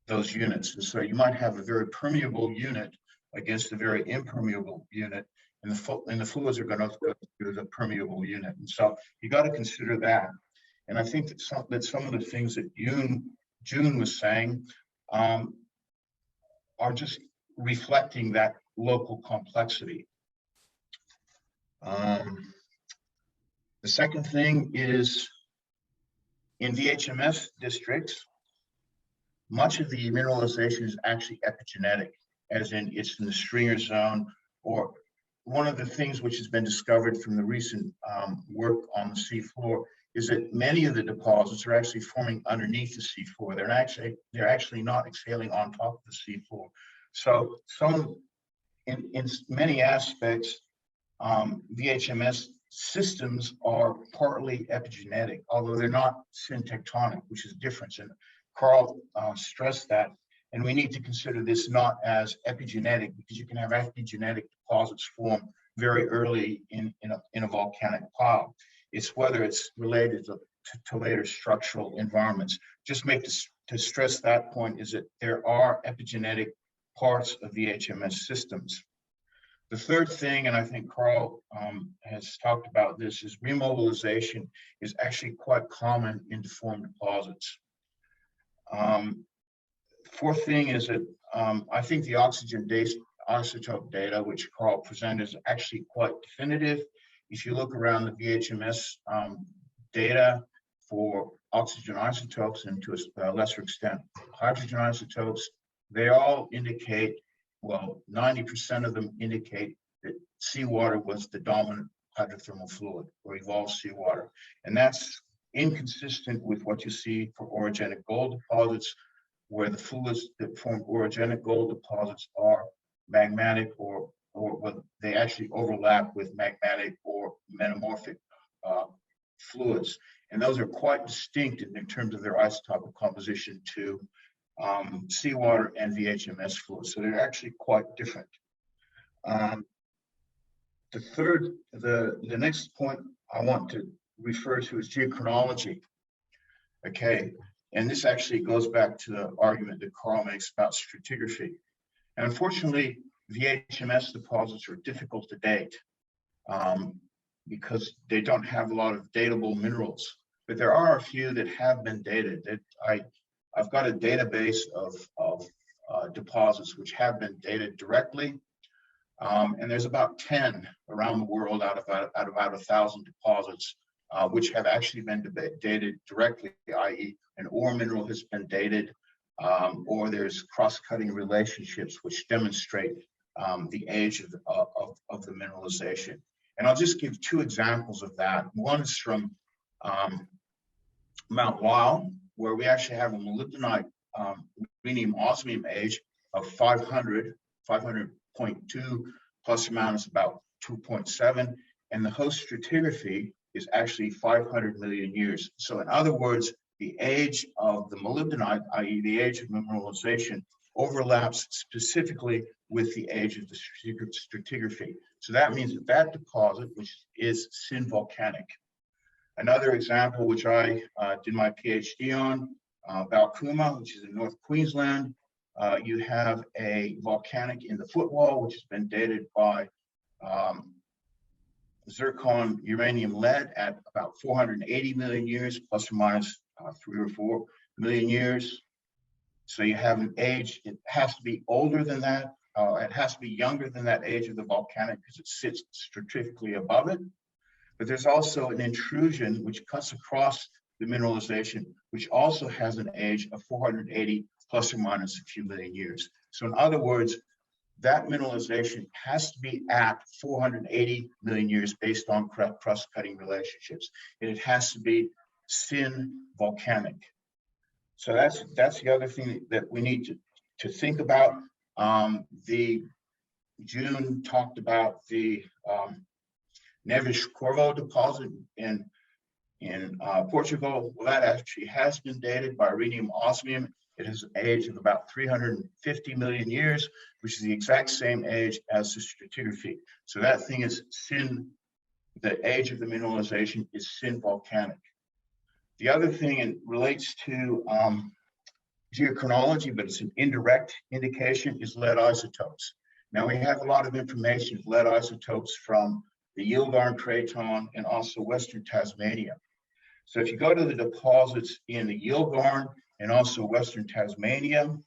those units. And so you might have a very permeable unit against a very impermeable unit, and the fluids are going to go through the permeable unit. And so you got to consider that. And I think that some of the things that Jun was saying are just reflecting that local complexity. The second thing is, in VHMS districts, much of the mineralization is actually epigenetic, as in it's in the stringer zone. Or one of the things which has been discovered from the recent work on the seafloor is that many of the deposits are actually forming underneath the seafloor. They're actually not exhaling on top of the seafloor. So in many aspects, VHMS systems are partly epigenetic, although they're not syntectonic, which is different. And Carl stressed that. And we need to consider this not as epigenetic, because you can have epigenetic deposits form very early in a volcanic pile. It's whether it's related to later structural environments. Just to stress that point is that there are epigenetic parts of VHMS systems. The third thing, and I think Carl has talked about this, is remobilization is actually quite common in deformed deposits. Fourth thing is that I think the oxygen isotope data, which Carl presented, is actually quite definitive. If you look around the VHMS data for oxygen isotopes and to a lesser extent hydrogen isotopes, they all indicate, well, 90% of them indicate that seawater was the dominant hydrothermal fluid or evolved seawater. And that's inconsistent with what you see for orogenic gold deposits, where the fluids that form orogenic gold deposits are magmatic or they actually overlap with magmatic or metamorphic fluids. And those are quite distinct in terms of their isotopic composition to seawater and VHMS fluids. So they're actually quite different. The next point I want to refer to is geochronology. Okay, and this actually goes back to the argument that Carl makes about stratigraphy. And unfortunately, VHMS deposits are difficult to date because they don't have a lot of datable minerals. But there are a few that have been dated. I've got a database of deposits which have been dated directly. And there's about 10 around the world out of about 1,000 deposits which have actually been dated directly, i.e. an ore mineral has been dated, or there's cross-cutting relationships which demonstrate the age of the mineralization. And I'll just give two examples of that. One is from Mount Lyell, where we actually have a molybdenite rhenium osmium age of 500.2 plus or minus about 2.7, and the host stratigraphy is actually 500 million years. So in other words, the age of the molybdenite, i.e. the age of mineralization, overlaps specifically with the age of the stratigraphy. So that means that that deposit, which is synvolcanic. Another example, which I did my PhD on, Balcuma, which is in North Queensland, you have a volcanic in the footwall, which has been dated by zircon uranium lead at about 480 million years, plus or minus 3 or 4 million years. So you have an age, it has to be older than that. It has to be younger than that age of the volcanic because it sits stratigraphically above it. But there's also an intrusion which cuts across the mineralization, which also has an age of 480 plus or minus a few million years. So in other words, that mineralization has to be at 480 million years based on cross-cutting relationships. And it has to be synvolcanic. So that's the other thing that we need to think about. June talked about the Neves Corvo deposit in Portugal. Well, that actually has been dated by rhenium osmium. It has an age of about 350 million years, which is the exact same age as the stratigraphy. So that thing is the age of the mineralization is synvolcanic. The other thing, it relates to geochronology, but it's an indirect indication, is lead isotopes. Now we have a lot of information of lead isotopes from the Yilgarn Craton and also Western Tasmania. So if you go to the deposits in the Yilgarn and also Western Tasmania,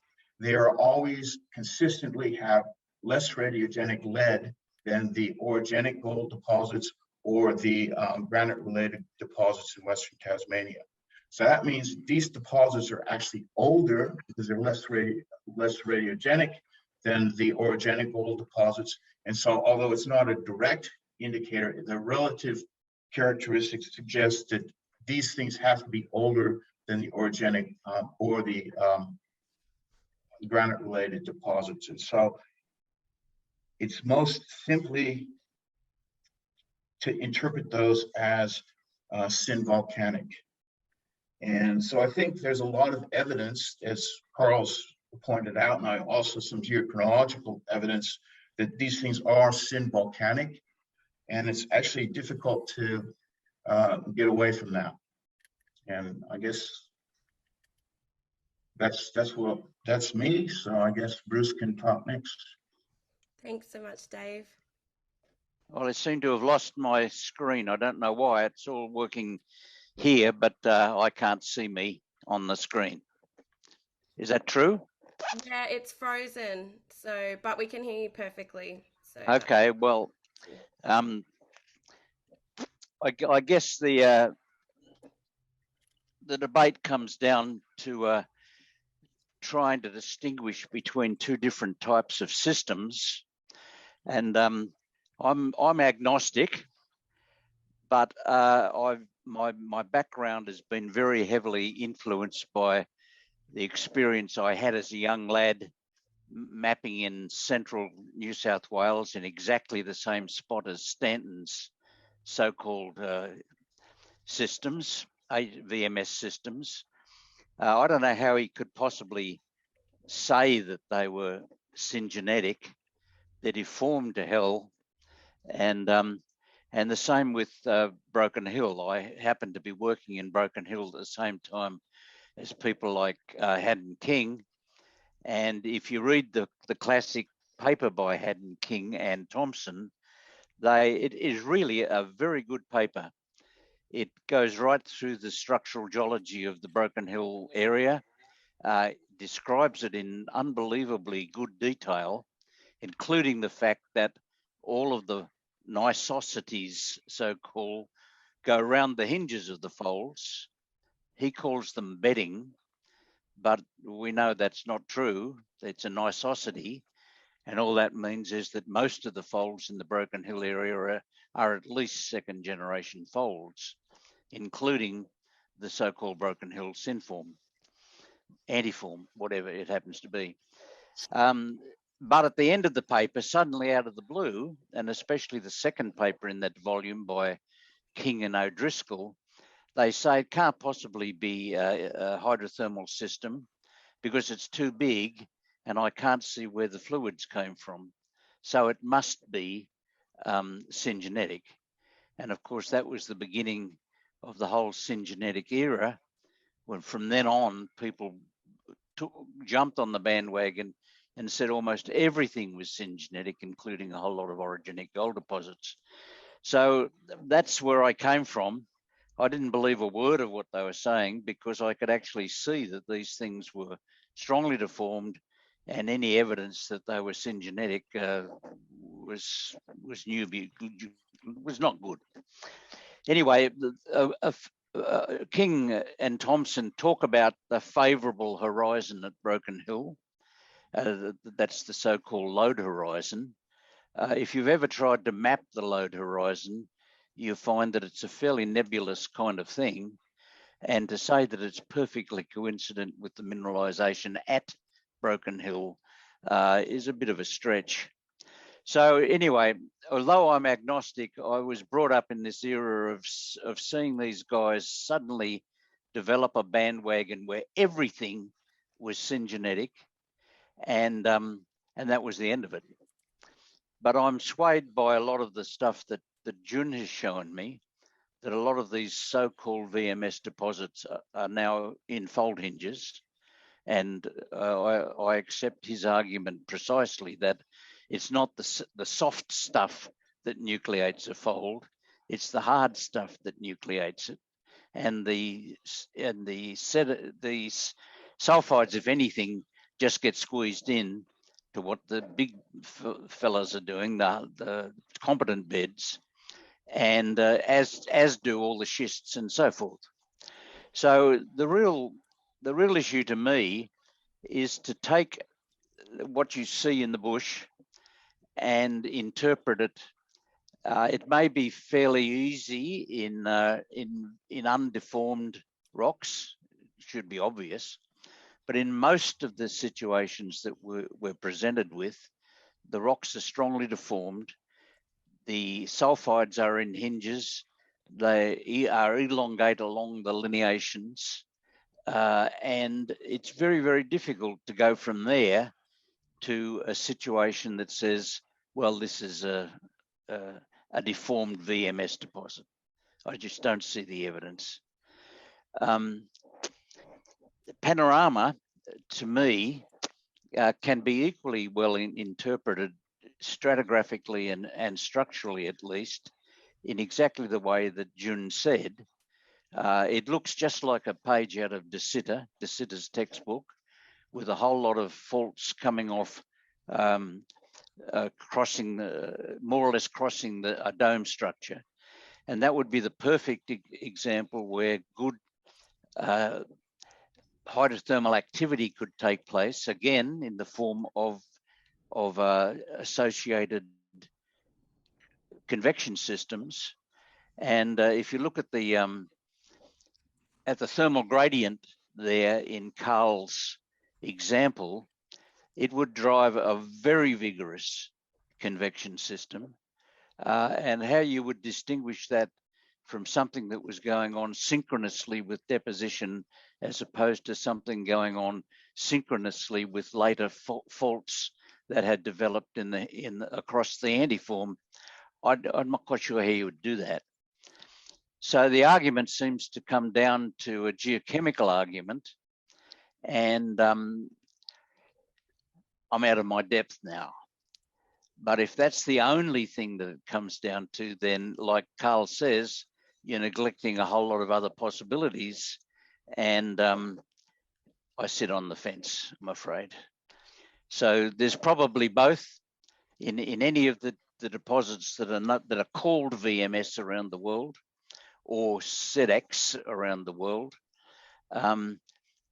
they are always consistently have less radiogenic lead than the orogenic gold deposits or the granite-related deposits in Western Tasmania. So that means these deposits are actually older because they're less radiogenic than the orogenic gold deposits. And so although it's not a direct indicator, the relative characteristics suggest that these things have to be older than the orogenic or the granite-related deposits. And so it's most simply to interpret those as synvolcanic. And so I think there's a lot of evidence, as Carl's pointed out, and I also some geochronological evidence that these things are synvolcanic, and it's actually difficult to get away from that. And I guess that's me. So I guess Bruce can talk next. Thanks so much, Dave. Well, I seem to have lost my screen. I don't know why. It's all working here, but I can't see me on the screen. Is that true? Yeah, it's frozen. So, but we can hear you perfectly. So. Okay. Well, I guess the the debate comes down to trying to distinguish between two different types of systems, and I'm agnostic, but my background has been very heavily influenced by the experience I had as a young lad mapping in central New South Wales in exactly the same spot as Stanton's so-called systems, VMS systems. I don't know how he could possibly say that they were syngenetic. They're deformed to hell, and the same with Broken Hill. I happened to be working in Broken Hill at the same time as people like Haddon King, and if you read the classic paper by Haddon King and Thompson, it is really a very good paper. It goes right through the structural geology of the Broken Hill area, describes it in unbelievably good detail, including the fact that all of the nisosities, so-called, go around the hinges of the folds. He calls them bedding, but we know that's not true. It's a nisosity, and all that means is that most of the folds in the Broken Hill area are at least second generation folds, including the so-called Broken Hill synform, antiform, whatever it happens to be. But at the end of the paper, suddenly out of the blue, and especially the second paper in that volume by King and O'Driscoll, they say it can't possibly be a hydrothermal system because it's too big and I can't see where the fluids came from. So it must be syngenetic. And of course, that was the beginning of the whole syngenetic era, when from then on, people jumped on the bandwagon and said almost everything was syngenetic, including a whole lot of orogenic gold deposits. So that's where I came from. I didn't believe a word of what they were saying because I could actually see that these things were strongly deformed, and any evidence that they were syngenetic was not good. Anyway, King and Thompson talk about the favourable horizon at Broken Hill. That's the so-called lode horizon. If you've ever tried to map the lode horizon, you find that it's a fairly nebulous kind of thing. And to say that it's perfectly coincident with the mineralisation at Broken Hill is a bit of a stretch. So anyway, although I'm agnostic, I was brought up in this era of seeing these guys suddenly develop a bandwagon where everything was syngenetic, and that was the end of it. But I'm swayed by a lot of the stuff that Jun has shown me, that a lot of these so-called VMS deposits are now in fold hinges. And I accept his argument precisely that it's not the soft stuff that nucleates a fold, it's the hard stuff that nucleates it. And the sulfides, if anything, just get squeezed in to what the big fellas are doing, the competent beds, and as do all the schists and so forth. So the real issue to me is to take what you see in the bush and interpret it. It may be fairly easy in undeformed rocks, it should be obvious, but in most of the situations that we're presented with, the rocks are strongly deformed. The sulfides are in hinges. They are elongate along the lineations. And it's very, very difficult to go from there to a situation that says, well, this is a deformed VMS deposit. I just don't see the evidence. Panorama, to me, can be equally well interpreted stratigraphically and structurally, at least, in exactly the way that Jun said. It looks just like a page out of De Sitter's textbook, with a whole lot of faults coming off, crossing more or less crossing a dome structure. And that would be the perfect example where good hydrothermal activity could take place, again, in the form of associated convection systems. And if you look at the thermal gradient there in Carl's example, it would drive a very vigorous convection system. And how you would distinguish that from something that was going on synchronously with deposition as opposed to something going on synchronously with later faults that had developed across the antiform, I'm not quite sure how you would do that. So the argument seems to come down to a geochemical argument, and I'm out of my depth now. But if that's the only thing that it comes down to, then like Carl says, you're neglecting a whole lot of other possibilities. And I sit on the fence, I'm afraid. So there's probably both in any of the deposits that are called VMS around the world, or SEDEX around the world.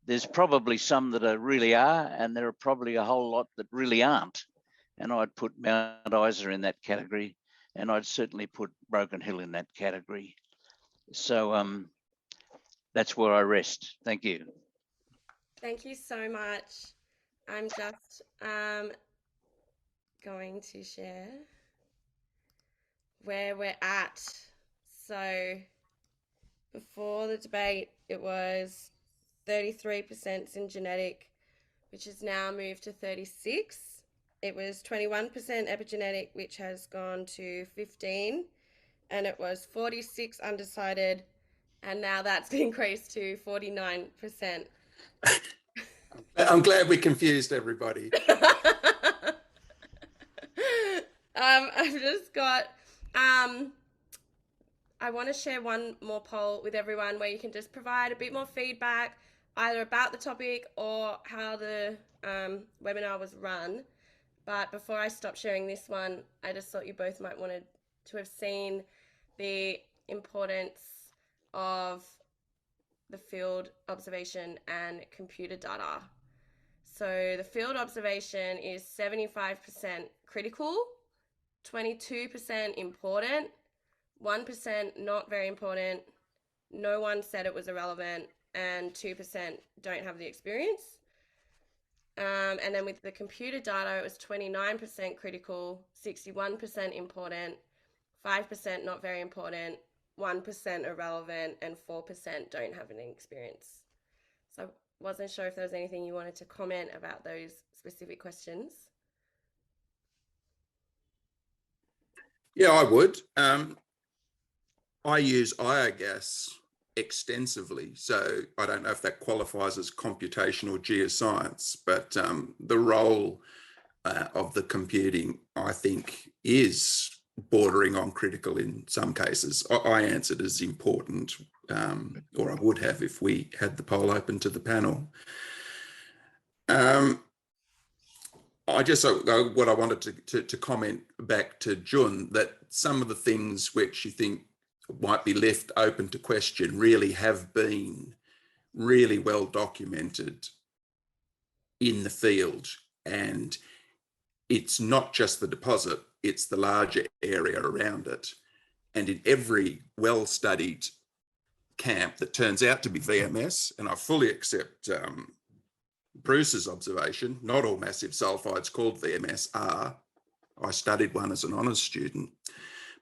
There's probably some that really are, and there are probably a whole lot that really aren't. And I'd put Mount Isa in that category, and I'd certainly put Broken Hill in that category. So that's where I rest. Thank you. Thank you so much. I'm just going to share where we're at. So before the debate, it was 33% syngenetic, which has now moved to 36. It was 21% epigenetic, which has gone to 15, and it was 46 undecided, and now that's increased to 49%. I'm glad we confused everybody. I've just got, I want to share one more poll with everyone where you can just provide a bit more feedback, either about the topic or how the webinar was run. But before I stop sharing this one, I just thought you both might want to have seen the importance of the field observation and computer data. So the field observation is 75% critical, 22% important, 1% not very important, no one said it was irrelevant, and 2% don't have the experience. And then with the computer data, it was 29% critical, 61% important, 5% not very important, 1% irrelevant, and 4% don't have any experience. So I wasn't sure if there was anything you wanted to comment about those specific questions. Yeah, I would. I use iogas extensively, so I don't know if that qualifies as computational geoscience, but the role of the computing, I think, is bordering on critical in some cases. I answered as important, or I would have if we had the poll open to the panel. What I wanted to comment back to Jun, that some of the things which you think might be left open to question really have been really well documented in the field. And it's not just the deposit, it's the larger area around it. And in every well-studied camp that turns out to be VMS, and I fully accept Bruce's observation, not all massive sulfides called VMS are. I studied one as an honours student.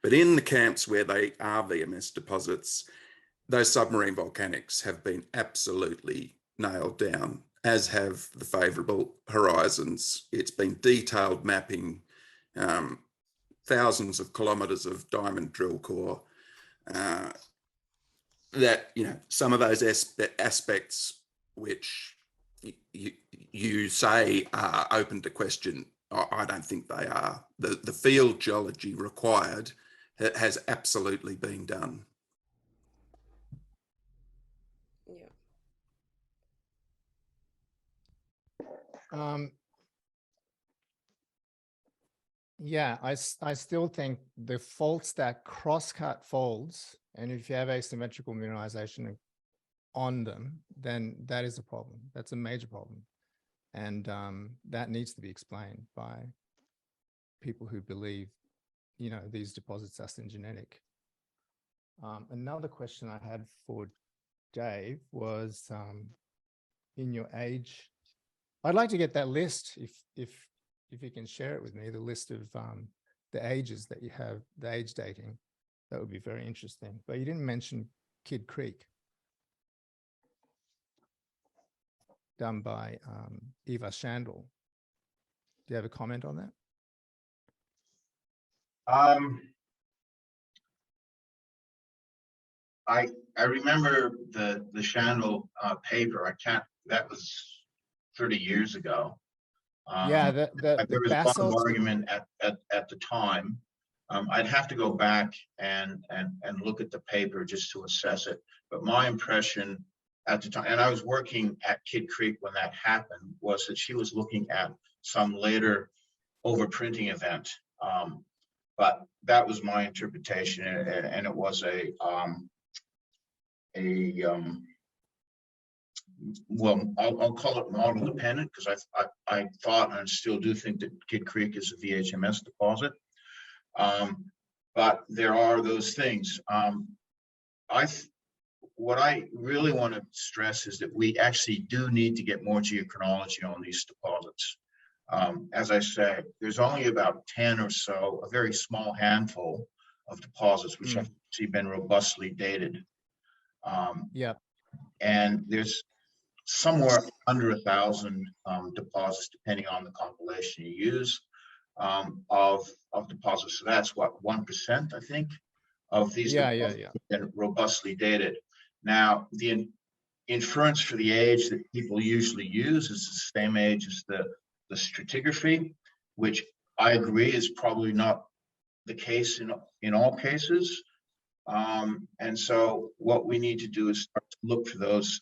But in the camps where they are VMS deposits, those submarine volcanics have been absolutely nailed down, as have the favourable horizons. It's been detailed mapping, thousands of kilometres of diamond drill core, that, you know, some of those aspects which you say are open to question, I don't think they are. The field geology required has absolutely been done. Yeah, I still think the faults that cross-cut folds, and if you have asymmetrical mineralization on them, then that is a problem. That's a major problem. And that needs to be explained by people who believe, you know, these deposits are syngenetic. Another question I had for Dave was, in your age, I'd like to get that list, if you can share it with me, the list of the ages that you have, the age dating. That would be very interesting. But you didn't mention Kidd Creek, done by Eva Shandel. Do you have a comment on that? I remember the Shandel paper. That was 30 years ago. Yeah, there was a lot of argument at the time. I'd have to go back and look at the paper just to assess it. But my impression at the time, and I was working at Kidd Creek when that happened, was that she was looking at some later overprinting event. But that was my interpretation, and it was well, I'll call it model dependent, because I thought and still do think that Kidd Creek is a VHMS deposit. But there are those things. What I really want to stress is that we actually do need to get more geochronology on these deposits. As I say, there's only about 10 or so, a very small handful of deposits which have actually been robustly dated. Yeah. And there's somewhere under 1,000 deposits, depending on the compilation you use, of deposits. So that's what, 1%, I think, of these deposits have been robustly dated. Now, the inference for the age that people usually use is the same age as the stratigraphy, which I agree is probably not the case in all cases. And so what we need to do is start to look for those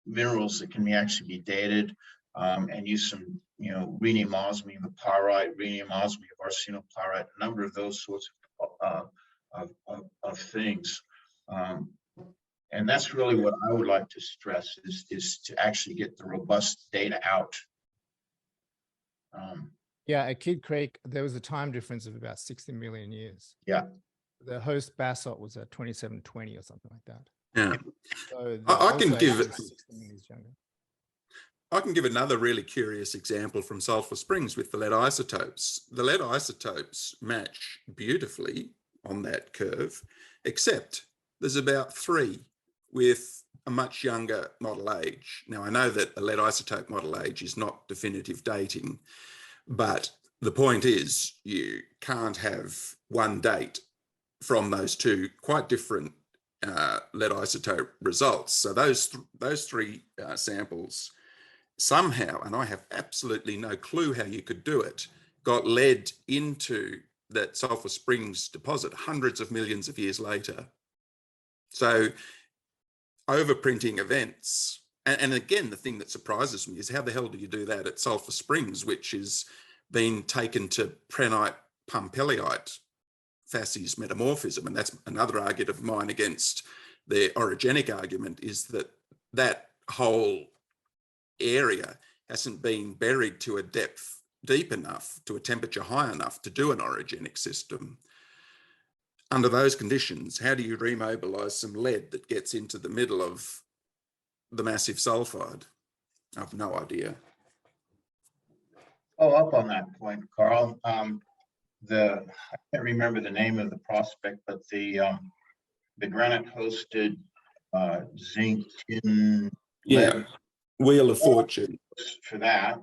minerals that can actually be dated, and use some, you know, rhenium osmium of pyrite, rhenium osmium of arsenopyrite, a number of those sorts of things. And that's really what I would like to stress, is to actually get the robust data out. Yeah, at Kidd Creek, there was a time difference of about 60 million years. Yeah. The host basalt was at 2720 or something like that. Yeah. So I can give it. 60 million years younger. I can give another really curious example from Sulphur Springs with the lead isotopes. The lead isotopes match beautifully on that curve, except there's about 3 with a much younger model age. Now, I know that a lead isotope model age is not definitive dating, but the point is you can't have one date from those 2 quite different lead isotope results. So those 3 samples somehow, and I have absolutely no clue how you could do it, got led into that Sulphur Springs deposit hundreds of millions of years later. So overprinting events, and again, the thing that surprises me is how the hell do you do that at Sulphur Springs, which has been taken to prehnite pumpelliite facies metamorphism. And that's another argument of mine against the orogenic argument, is that that whole area hasn't been buried to a depth deep enough, to a temperature high enough to do an orogenic system. Under those conditions, how do you remobilize some lead that gets into the middle of the massive sulfide? I've no idea. Oh, up on that point, Carl. I can't remember the name of the prospect, but the granite-hosted zinc tin lead, Wheel of Fortune for that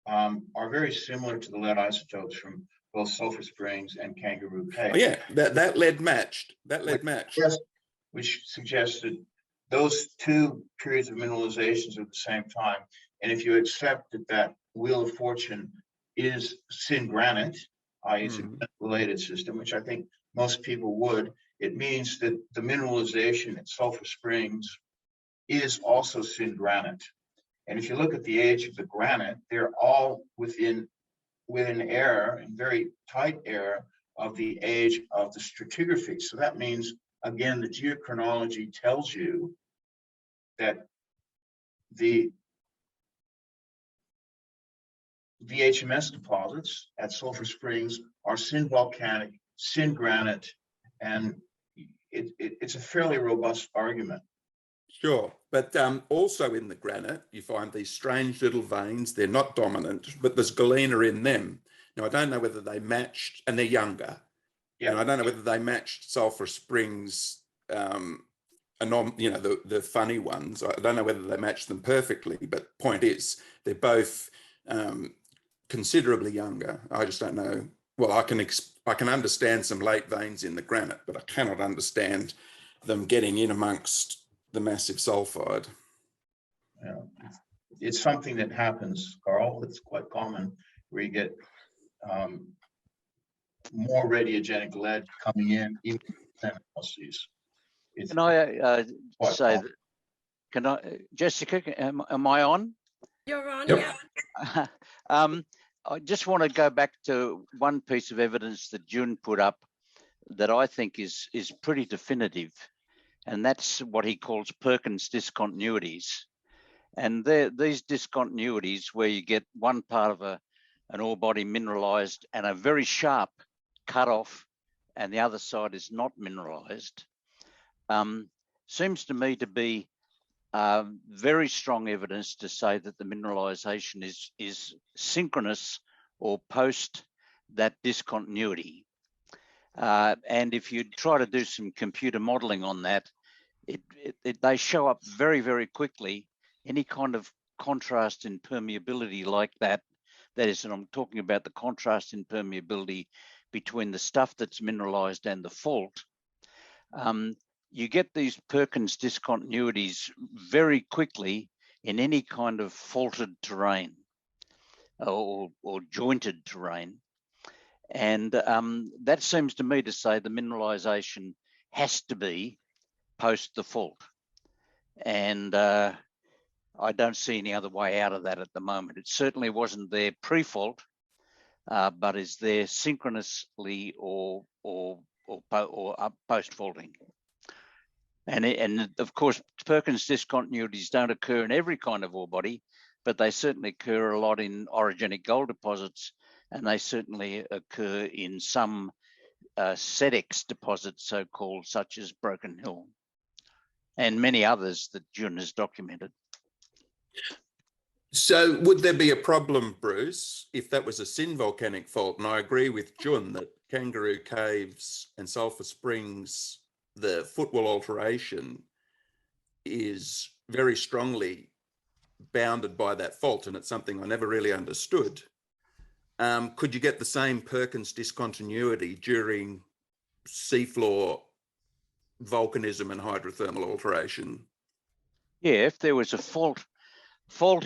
are very similar to the lead isotopes from both Sulphur Springs and Kangaroo Cave. Oh, yeah, that lead matched. That lead matched. Yes, which suggests that those 2 periods of mineralizations are at the same time. And if you accept that Wheel of Fortune is syngranite, i.e. it's a related system, which I think most people would, it means that the mineralization at Sulphur Springs is also syngranite. And if you look at the age of the granite, they're all within error, and very tight error, of the age of the stratigraphy. So that means, again, the geochronology tells you that the VHMS deposits at Sulphur Springs are synvolcanic, syngranite, and it's a fairly robust argument. Sure, but also in the granite, you find these strange little veins. They're not dominant, but there's galena in them. Now, I don't know whether they matched, and they're younger. Yeah. And I don't know whether they matched Sulphur Springs, the funny ones. I don't know whether they matched them perfectly, but point is, they're both considerably younger. I just don't know. Well, I can understand some late veins in the granite, but I cannot understand them getting in amongst the massive sulfide. Yeah. It's something that happens, Carl. It's quite common where you get more radiogenic lead coming in, even analyses. Can I say that? Can I, Jessica? Am I on? You're on, Yep. yeah. I just want to go back to one piece of evidence that Jun put up that I think is pretty definitive, and that's what he calls Perkins discontinuities. And these discontinuities where you get one part of an ore body mineralized and a very sharp cutoff, and the other side is not mineralized, seems to me to be very strong evidence to say that the mineralization is synchronous or post that discontinuity. And if you try to do some computer modeling on that, they show up very, very quickly. Any kind of contrast in permeability like that, that is, and I'm talking about the contrast in permeability between the stuff that's mineralized and the fault, you get these Perkins discontinuities very quickly in any kind of faulted terrain or jointed terrain. And that seems to me to say the mineralization has to be post the fault. And I don't see any other way out of that at the moment. It certainly wasn't there pre-fault, but is there synchronously or post-faulting. And of course, Perkins discontinuities don't occur in every kind of ore body, but they certainly occur a lot in orogenic gold deposits, and they certainly occur in some SEDEX deposits, so-called, such as Broken Hill, and many others that Jun has documented. So would there be a problem, Bruce, if that was a synvolcanic fault? And I agree with Jun that Kangaroo Caves and Sulphur Springs, the footwall alteration is very strongly bounded by that fault, and it's something I never really understood. Could you get the same Perkins discontinuity during seafloor volcanism and hydrothermal alteration? Yeah, if there was a fault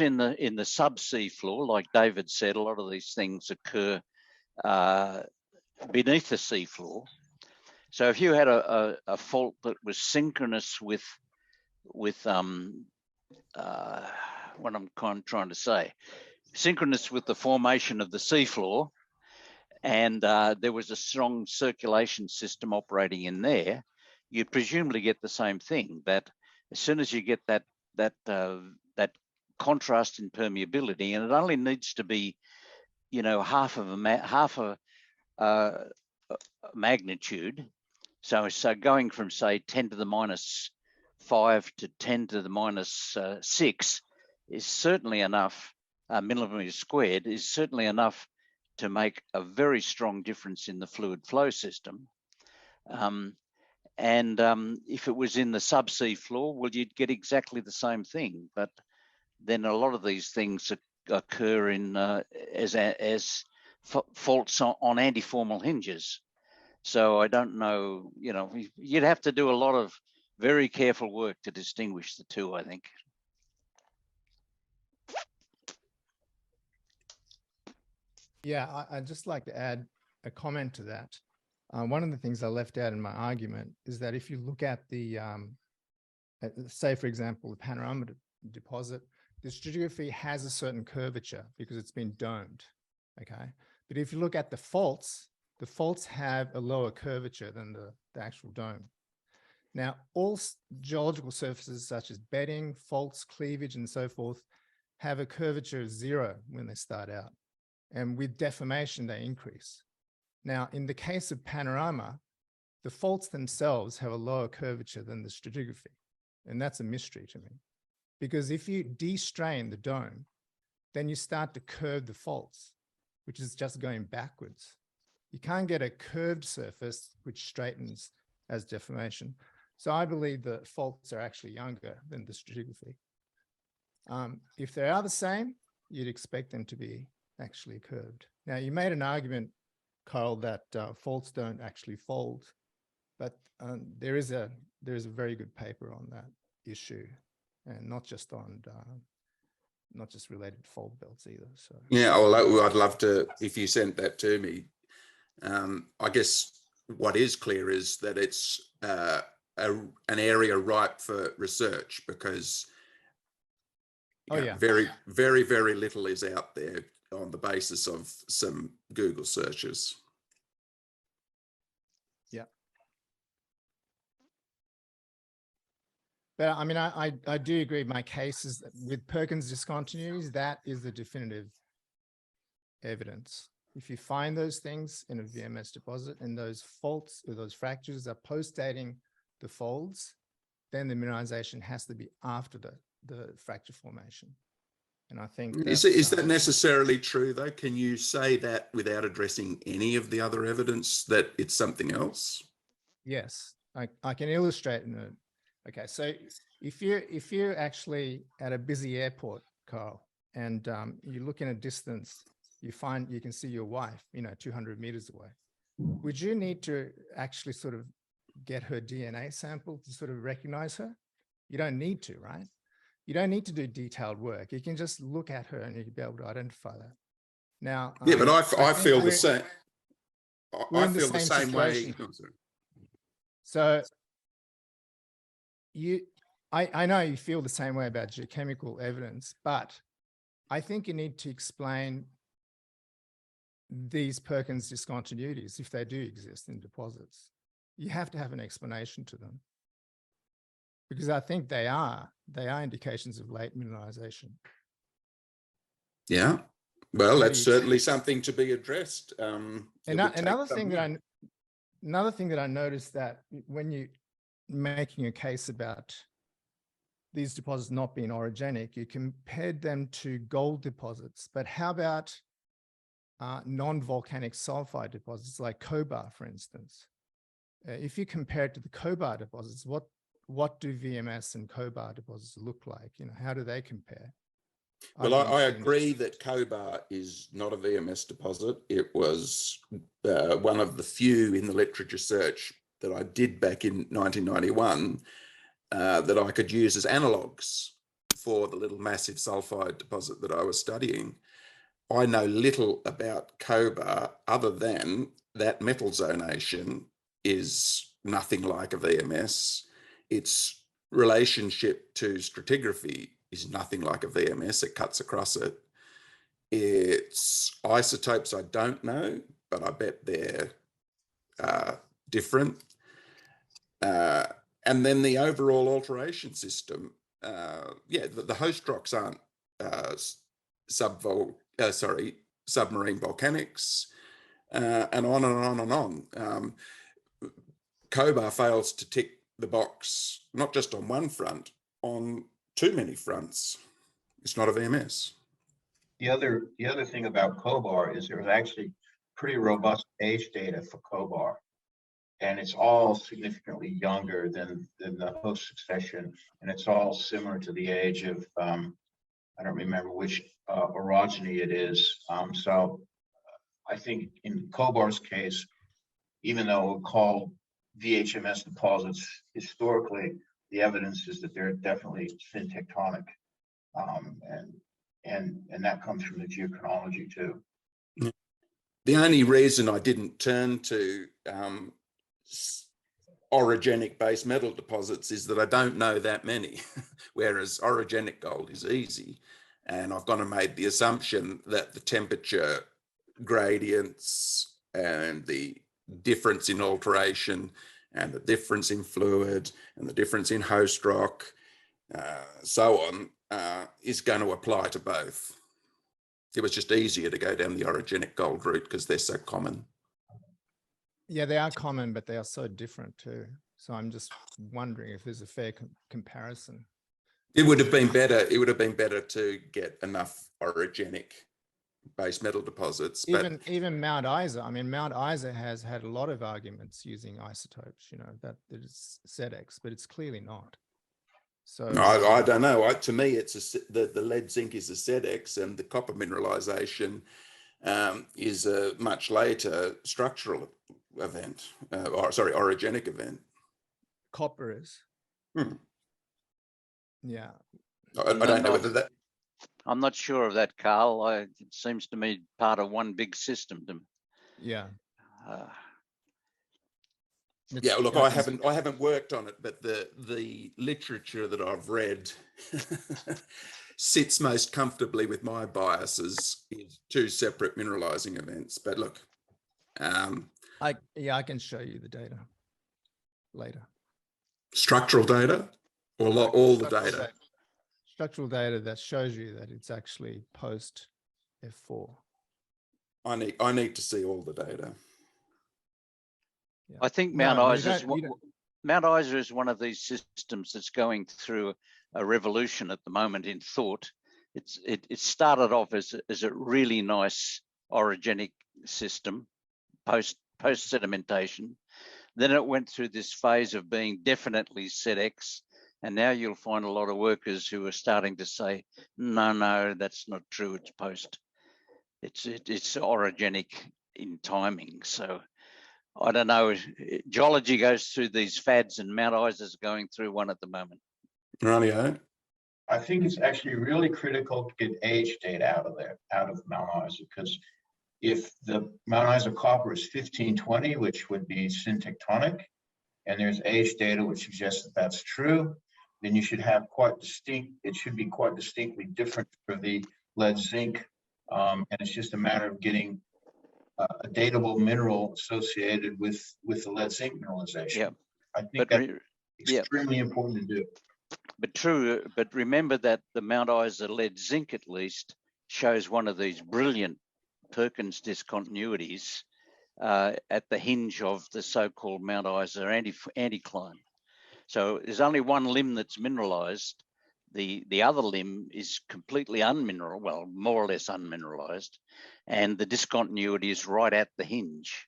in the subsea floor, like David said, a lot of these things occur beneath the seafloor. So if you had a fault that was synchronous with what I'm trying to say, synchronous with the formation of the seafloor, and there was a strong circulation system operating in there, you'd presumably get the same thing. That as soon as you get that contrast in permeability, and it only needs to be, half a magnitude. So going from, say, 10 to the minus 5 to 10 to the minus 6 is certainly enough, millimeters squared is certainly enough to make a very strong difference in the fluid flow system. If it was in the subsea floor, well, you'd get exactly the same thing. But then a lot of these things occur in as faults on antiformal hinges. So I don't know, you'd have to do a lot of very careful work to distinguish the two, I think. Yeah, I'd just like to add a comment to that. One of the things I left out in my argument is that if you look at the, say, for example, the panorama deposit, the stratigraphy has a certain curvature because it's been domed, okay? But if you look at the faults have a lower curvature than the actual dome. Now, all geological surfaces such as bedding, faults, cleavage, and so forth have a curvature of 0 when they start out. And with deformation, they increase. Now, in the case of panorama, the faults themselves have a lower curvature than the stratigraphy. And that's a mystery to me. Because if you de-strain the dome, then you start to curve the faults, which is just going backwards. You can't get a curved surface which straightens as deformation. So I believe the faults are actually younger than the stratigraphy. If they are the same, you'd expect them to be actually curved. Now, you made an argument, Carl, that faults don't actually fold, but there is a very good paper on that issue, and not just related to fold belts either. So yeah, well, I'd love to, if you sent that to me. I guess what is clear is that it's an area ripe for research, because very, very, very little is out there on the basis of some Google searches. Yeah. But I mean, I do agree. My case is that with Perkins discontinuities, that is the definitive evidence. If you find those things in a VMS deposit and those faults or those fractures are post-dating the folds, then the mineralization has to be after the fracture formation. And I think is that necessarily true though? Can you say that without addressing any of the other evidence that it's something else? Yes, I can illustrate in a, okay. So if you're actually at a busy airport, Carl, and you look in a distance, you can see your wife, 200 meters away. Would you need to actually sort of get her DNA sample to sort of recognize her? You don't need to, right? You don't need to do detailed work. You can just look at her and you'll be able to identify that. Now, yeah, but I feel the same. I feel the same way. So I know you feel the same way about geochemical evidence, but I think you need to explain these Perkins discontinuities, if they do exist in deposits. You have to have an explanation to them, because I think they are indications of late mineralization. Yeah, well, that's certainly something to be addressed. Another thing that I noticed, that when you making a case about these deposits not being orogenic, you compared them to gold deposits. But how about non-volcanic sulfide deposits like Cobar, for instance? If you compare it to the Cobar deposits, what do VMS and Cobar deposits look like? How do they compare? Well, I agree that Cobar is not a VMS deposit. It was one of the few in the literature search that I did back in 1991 that I could use as analogues for the little massive sulfide deposit that I was studying. I know little about Cobar other than that metal zonation is nothing like a VMS. Its relationship to stratigraphy is nothing like a VMS. It cuts across it. Its isotopes I don't know, but I bet they're different. And then the overall alteration system, the host rocks aren't submarine volcanics, and on and on and on. Cobar fails to tick the box, not just on one front, on too many fronts. It's not a VMS. The other thing about Cobar is there's actually pretty robust age data for Cobar, and it's all significantly younger than the host succession, and it's all similar to the age of I don't remember which orogeny it is. So I think in Cobar's case, even though we're called VHMS deposits historically, the evidence is that they're definitely syntectonic, and that comes from the geochronology too. The only reason I didn't turn to orogenic base metal deposits is that I don't know that many, whereas orogenic gold is easy. And I've gone and made the assumption that the temperature gradients and the difference in alteration and the difference in fluid and the difference in host rock, so on, is going to apply to both. It was just easier to go down the orogenic gold route because they're so common. Yeah, they are common, but they are so different too. So I'm just wondering if there's a fair comparison. It would have been better. It would have been better to get enough orogenic base metal deposits. Even Mount Isa. I mean, Mount Isa has had a lot of arguments using isotopes. You know that it's SEDEX, but it's clearly not. So I don't know. To me, it's the lead zinc is a SEDEX, and the copper mineralization is a much later structural event, orogenic event. Copper is. Yeah. I don't know whether that. I'm not sure of that, Carl. It seems to me part of one big system. Yeah. Yeah, look, I haven't worked on it, but the literature that I've read sits most comfortably with my biases is two separate mineralizing events. But look, I can show you the data later. Structural data, or all the data. Structural data that shows you that it's actually post F4. I need to see all the data. Yeah. I think Mount Isa is one of these systems that's going through a revolution at the moment in thought. It started off as a really nice orogenic system post sedimentation. Then it went through this phase of being definitely SEDEX, and now you'll find a lot of workers who are starting to say, no, that's not true. It's post. It's orogenic in timing. So I don't know. Geology goes through these fads, and Mount Isa is going through one at the moment. Rightio. I think it's actually really critical to get age data out of Mount Isa, because if the Mount Isa copper is 1520, which would be syntectonic, and there's age data which suggests that that's true, then you should have it should be quite distinctly different for the lead zinc. And it's just a matter of getting a datable mineral associated with the lead zinc mineralization. Yeah. I think that's extremely important to do. But remember that the Mount Isa lead zinc at least shows one of these brilliant Perkins discontinuities at the hinge of the so-called Mount Isa anticline. So there's only one limb that's mineralized. The other limb is completely unmineralized, well, more or less unmineralized, and the discontinuity is right at the hinge.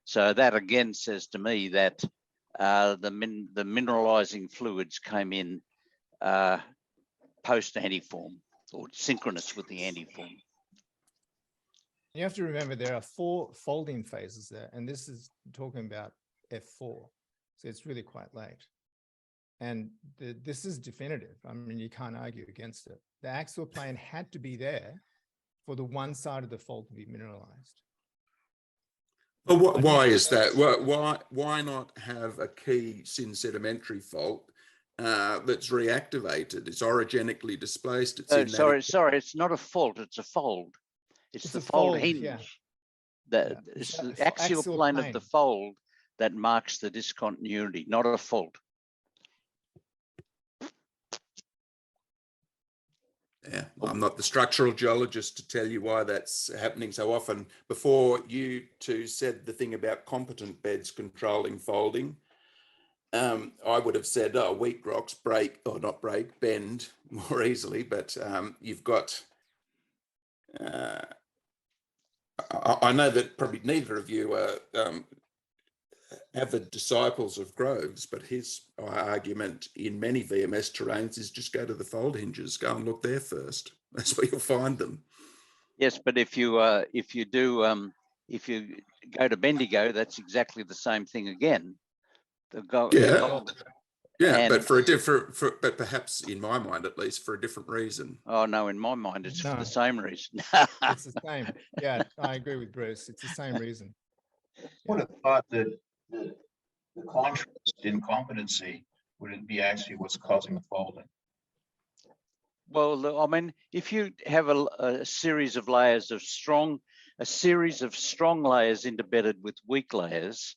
So that again says to me that the mineralizing fluids came in post antiform or synchronous with the antiform. You have to remember there are 4 folding phases there, and this is talking about F4, so it's really quite late. And this is definitive. I mean, you can't argue against it. The axial plane had to be there for the one side of the fold to be mineralized. But why is that? Why not have a key sedimentary fault that's reactivated? It's orogenically displaced. It's sorry, it's not a fault. It's a fold. It's the fold hinge. Yeah. It's the axial plane of the fold that marks the discontinuity, not a fault. Yeah, I'm not the structural geologist to tell you why that's happening so often. Before you two said the thing about competent beds controlling folding, I would have said, weak rocks bend more easily, but you've got, I know that probably neither of you are avid disciples of Groves, but his argument in many VMS terrains is just go to the fold hinges, go and look there first. That's where you'll find them. Yes, but if you go to Bendigo, that's exactly the same thing again. Yeah, but for a different, but perhaps in my mind at least, for a different reason. Oh no, in my mind it's for the same reason. It's the same. Yeah, I agree with Bruce. It's the same reason. I would have thought that the contrast in competency would be actually what's causing the folding. Well, I mean, if you have a series of layers of strong layers interbedded with weak layers,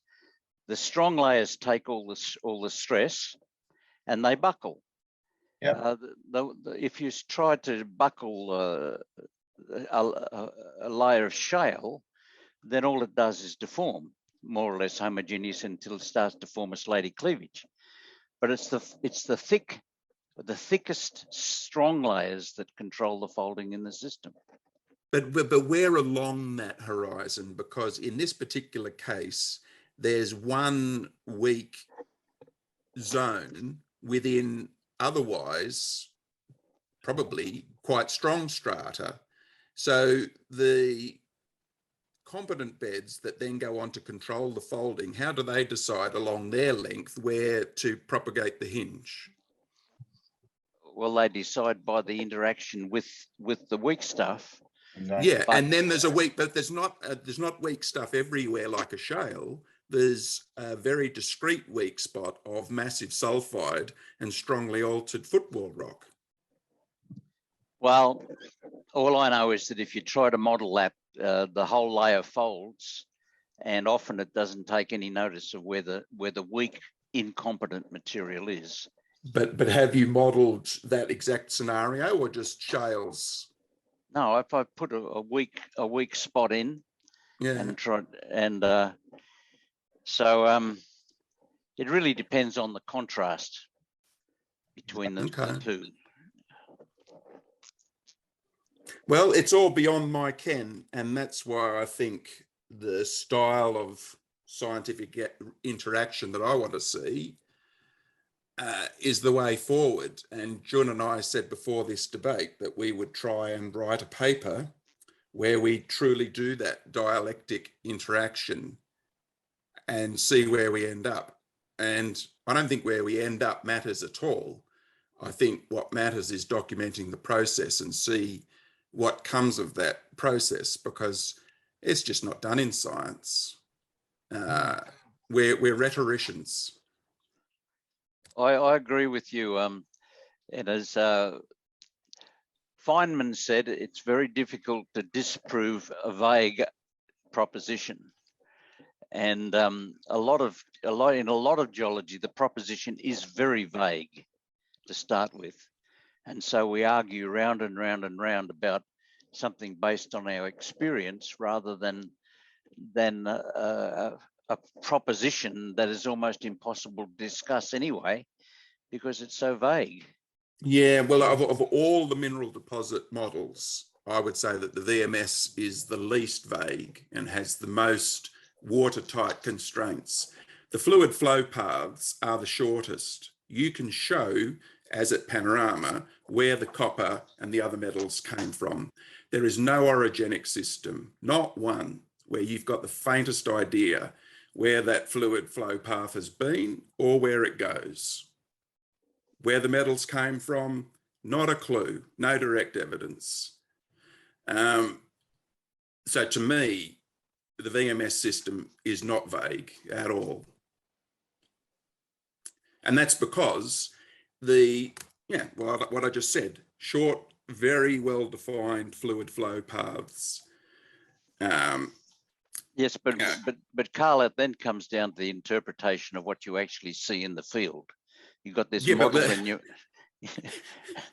the strong layers take all the stress and they buckle. Yep. If you try to buckle a layer of shale, then all it does is deform, more or less homogeneous, until it starts to form a slaty cleavage. But it's the thickest strong layers that control the folding in the system. But we're along that horizon, because in this particular case, there's one weak zone within otherwise probably quite strong strata. So the competent beds that then go on to control the folding, how do they decide along their length where to propagate the hinge? Well, they decide by the interaction with the weak stuff. Exactly. Yeah, and then there's a weak, but there's not weak stuff everywhere like a shale. There's a very discrete weak spot of massive sulfide and strongly altered footwall rock. Well, all I know is that if you try to model that, the whole layer folds, and often it doesn't take any notice of where the weak, incompetent material is. But have you modelled that exact scenario, or just shales? No, if I put a weak spot in, Yeah, and so it really depends on the contrast between the two. Well, it's all beyond my ken, and that's why I think the style of scientific interaction that I want to see is the way forward. And Jun and I said before this debate that we would try and write a paper where we truly do that dialectic interaction and see where we end up. And I don't think where we end up matters at all. I think what matters is documenting the process and see what comes of that process, because it's just not done in science. We're rhetoricians. I agree with you. And as Feynman said, it's very difficult to disprove a vague proposition. And in a lot of geology, the proposition is very vague to start with. And so we argue round and round and round about something based on our experience, rather than a proposition that is almost impossible to discuss anyway, because it's so vague. Yeah, well, of all the mineral deposit models, I would say that the VMS is the least vague and has the most watertight constraints. The fluid flow paths are the shortest. You can show, as at Panorama, where the copper and the other metals came from. There is no orogenic system, not one, where you've got the faintest idea where that fluid flow path has been or where it goes. Where the metals came from, not a clue, no direct evidence. So to me, the VMS system is not vague at all. And that's because what I just said, short, very well-defined fluid flow paths. Yes, but Carl, it then comes down to the interpretation of what you actually see in the field. You've got this model and you...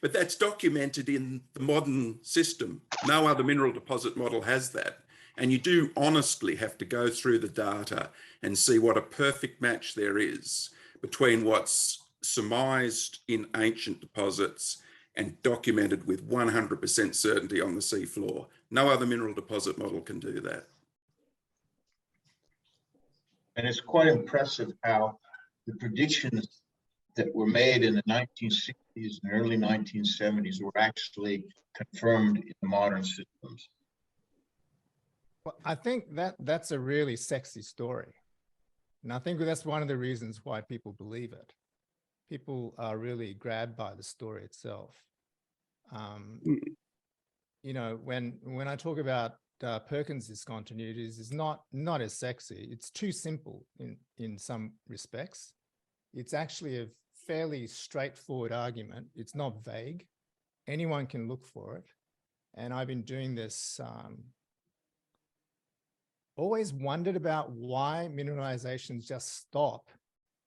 But that's documented in the modern system. No other mineral deposit model has that. And you do honestly have to go through the data and see what a perfect match there is between what's surmised in ancient deposits and documented with 100% certainty on the seafloor. No other mineral deposit model can do that. And it's quite impressive how the predictions that were made in the 1960s and early 1970s were actually confirmed in the modern systems. Well, I think that's a really sexy story. And I think that's one of the reasons why people believe it. People are really grabbed by the story itself. You know, when I talk about Perkins discontinuities, is not as sexy. It's too simple in some respects. It's actually a fairly straightforward argument. It's not vague. Anyone can look for it. And I've been doing this always wondered about why mineralizations just stop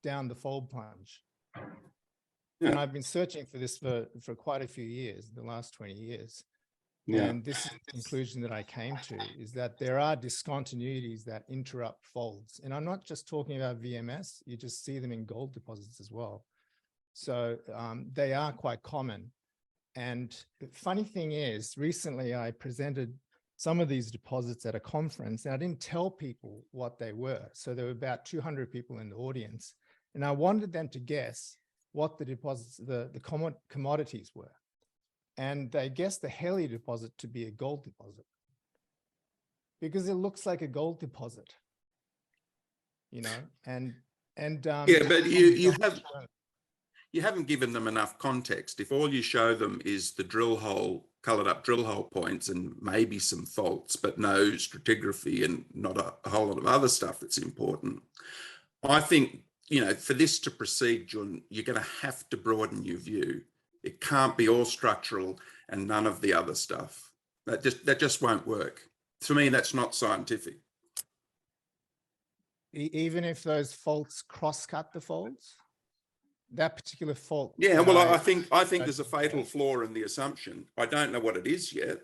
down the fold plunge. Yeah. And I've been searching for this for quite a few years, the last 20 years. Yeah. And this is the conclusion that I came to, is that there are discontinuities that interrupt folds. And I'm not just talking about VMS, you just see them in gold deposits as well. So they are quite common. And the funny thing is, recently I presented some of these deposits at a conference and I didn't tell people what they were. So there were about 200 people in the audience. And I wanted them to guess what the deposits, the commodities were. And they guessed the Heli deposit to be a gold deposit because it looks like a gold deposit, you know, yeah, but you haven't given them enough context. If all you show them is the drill hole, coloured up drill hole points and maybe some faults, but no stratigraphy and not a whole lot of other stuff that's important, I think, you know, for this to proceed, Jun, you're going to have to broaden your view. It can't be all structural and none of the other stuff. That just won't work. For me, that's not scientific. Even if those faults cross-cut the folds, that particular fault. Yeah, well, I think there's a fatal flaw in the assumption. I don't know what it is yet.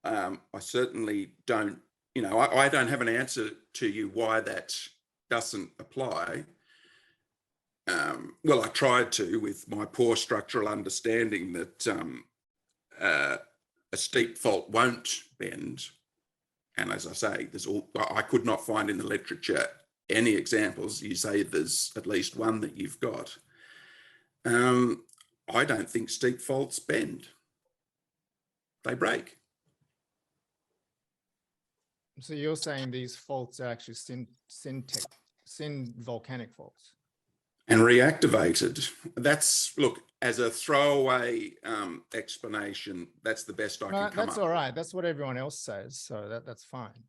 I certainly don't, you know, I don't have an answer to you why that doesn't apply. Well, I tried to with my poor structural understanding that a steep fault won't bend. And as I say, I could not find in the literature any examples. You say there's at least one that you've got. I don't think steep faults bend. They break. So you're saying these faults are actually volcanic faults? And reactivated. That's, look, as a throwaway explanation, that's the best I can come up with. That's all right. That's what everyone else says. So that's fine.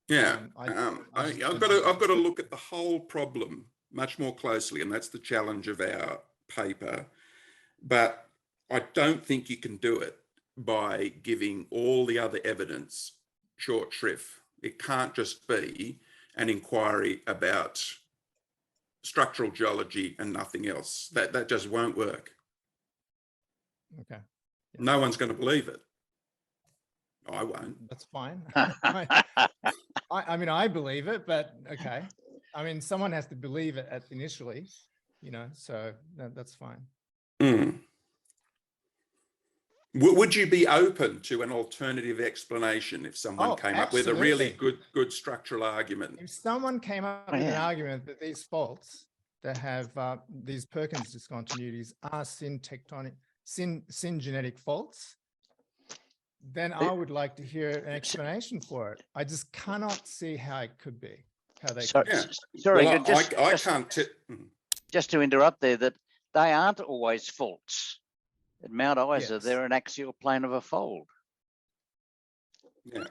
Yeah, I've got to look at the whole problem much more closely, and that's the challenge of our paper. But I don't think you can do it by giving all the other evidence short shrift. It can't just be an inquiry about structural geology and nothing else. That just won't work. Okay. Yeah. No one's going to believe it. I won't. That's fine. I mean, I believe it, but okay. I mean, someone has to believe it initially, you know, so that's fine. Mm. Would you be open to an alternative explanation if someone came up with a really good structural argument? If someone came up with an argument that these faults that have these Perkins discontinuities are syngenetic faults, then I would like to hear an explanation for it. I just cannot see how it could be. How they sorry, well, I can't. Just to interrupt there, that they aren't always faults. At Mount Isa, Yes. they're an axial plane of a fold. Yeah.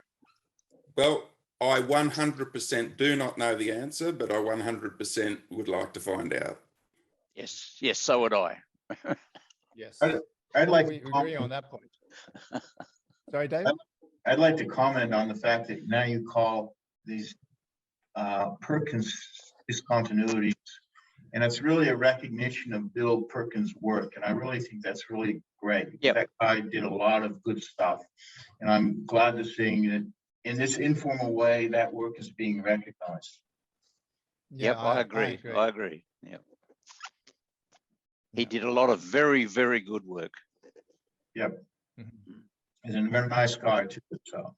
Well, I 100% do not know the answer, but I 100% would like to find out. Yes, so would I. Yes. I'd like we to agree on that point. Sorry, Dave? I'd like to comment on the fact that now you call these Perkins discontinuities, and it's really a recognition of Bill Perkins' work, and I really think that's really great. Yep. That guy did a lot of good stuff, and I'm glad to see that in this informal way that work is being recognized. Yeah, Yep, I agree. Yep. He did a lot of very, very good work. Yep. Mm-hmm. He's a very nice guy too. So.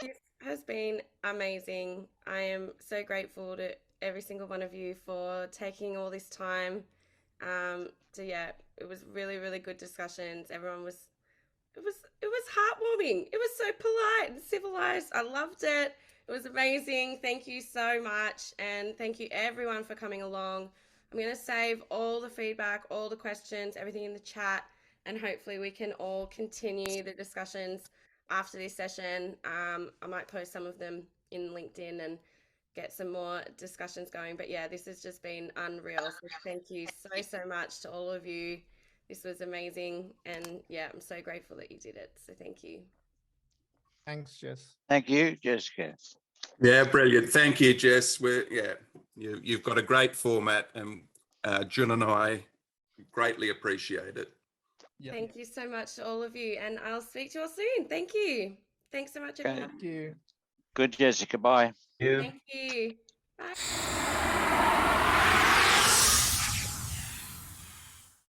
This has been amazing. I am so grateful to every single one of you for taking all this time. It was really, really good discussions. Everyone was, it was heartwarming. It was so polite and civilized. I loved it. It was amazing. Thank you so much. And thank you everyone for coming along. I'm going to save all the feedback, all the questions, everything in the chat, and hopefully we can all continue the discussions after this session. I might post some of them in LinkedIn and get some more discussions going. But yeah, this has just been unreal. So thank you so much to all of you. This was amazing. And yeah, I'm so grateful that you did it. So thank you. Thanks, Jess. Thank you, Jessica. Yeah, brilliant. Thank you, Jess. You've got a great format, and Jun and I greatly appreciate it. Yeah. Thank you so much to all of you, and I'll speak to you all soon. Thank you. Thanks so much, Okay. everyone. Thank you. Good, Jessica. Bye. Yeah. Thank you. Bye.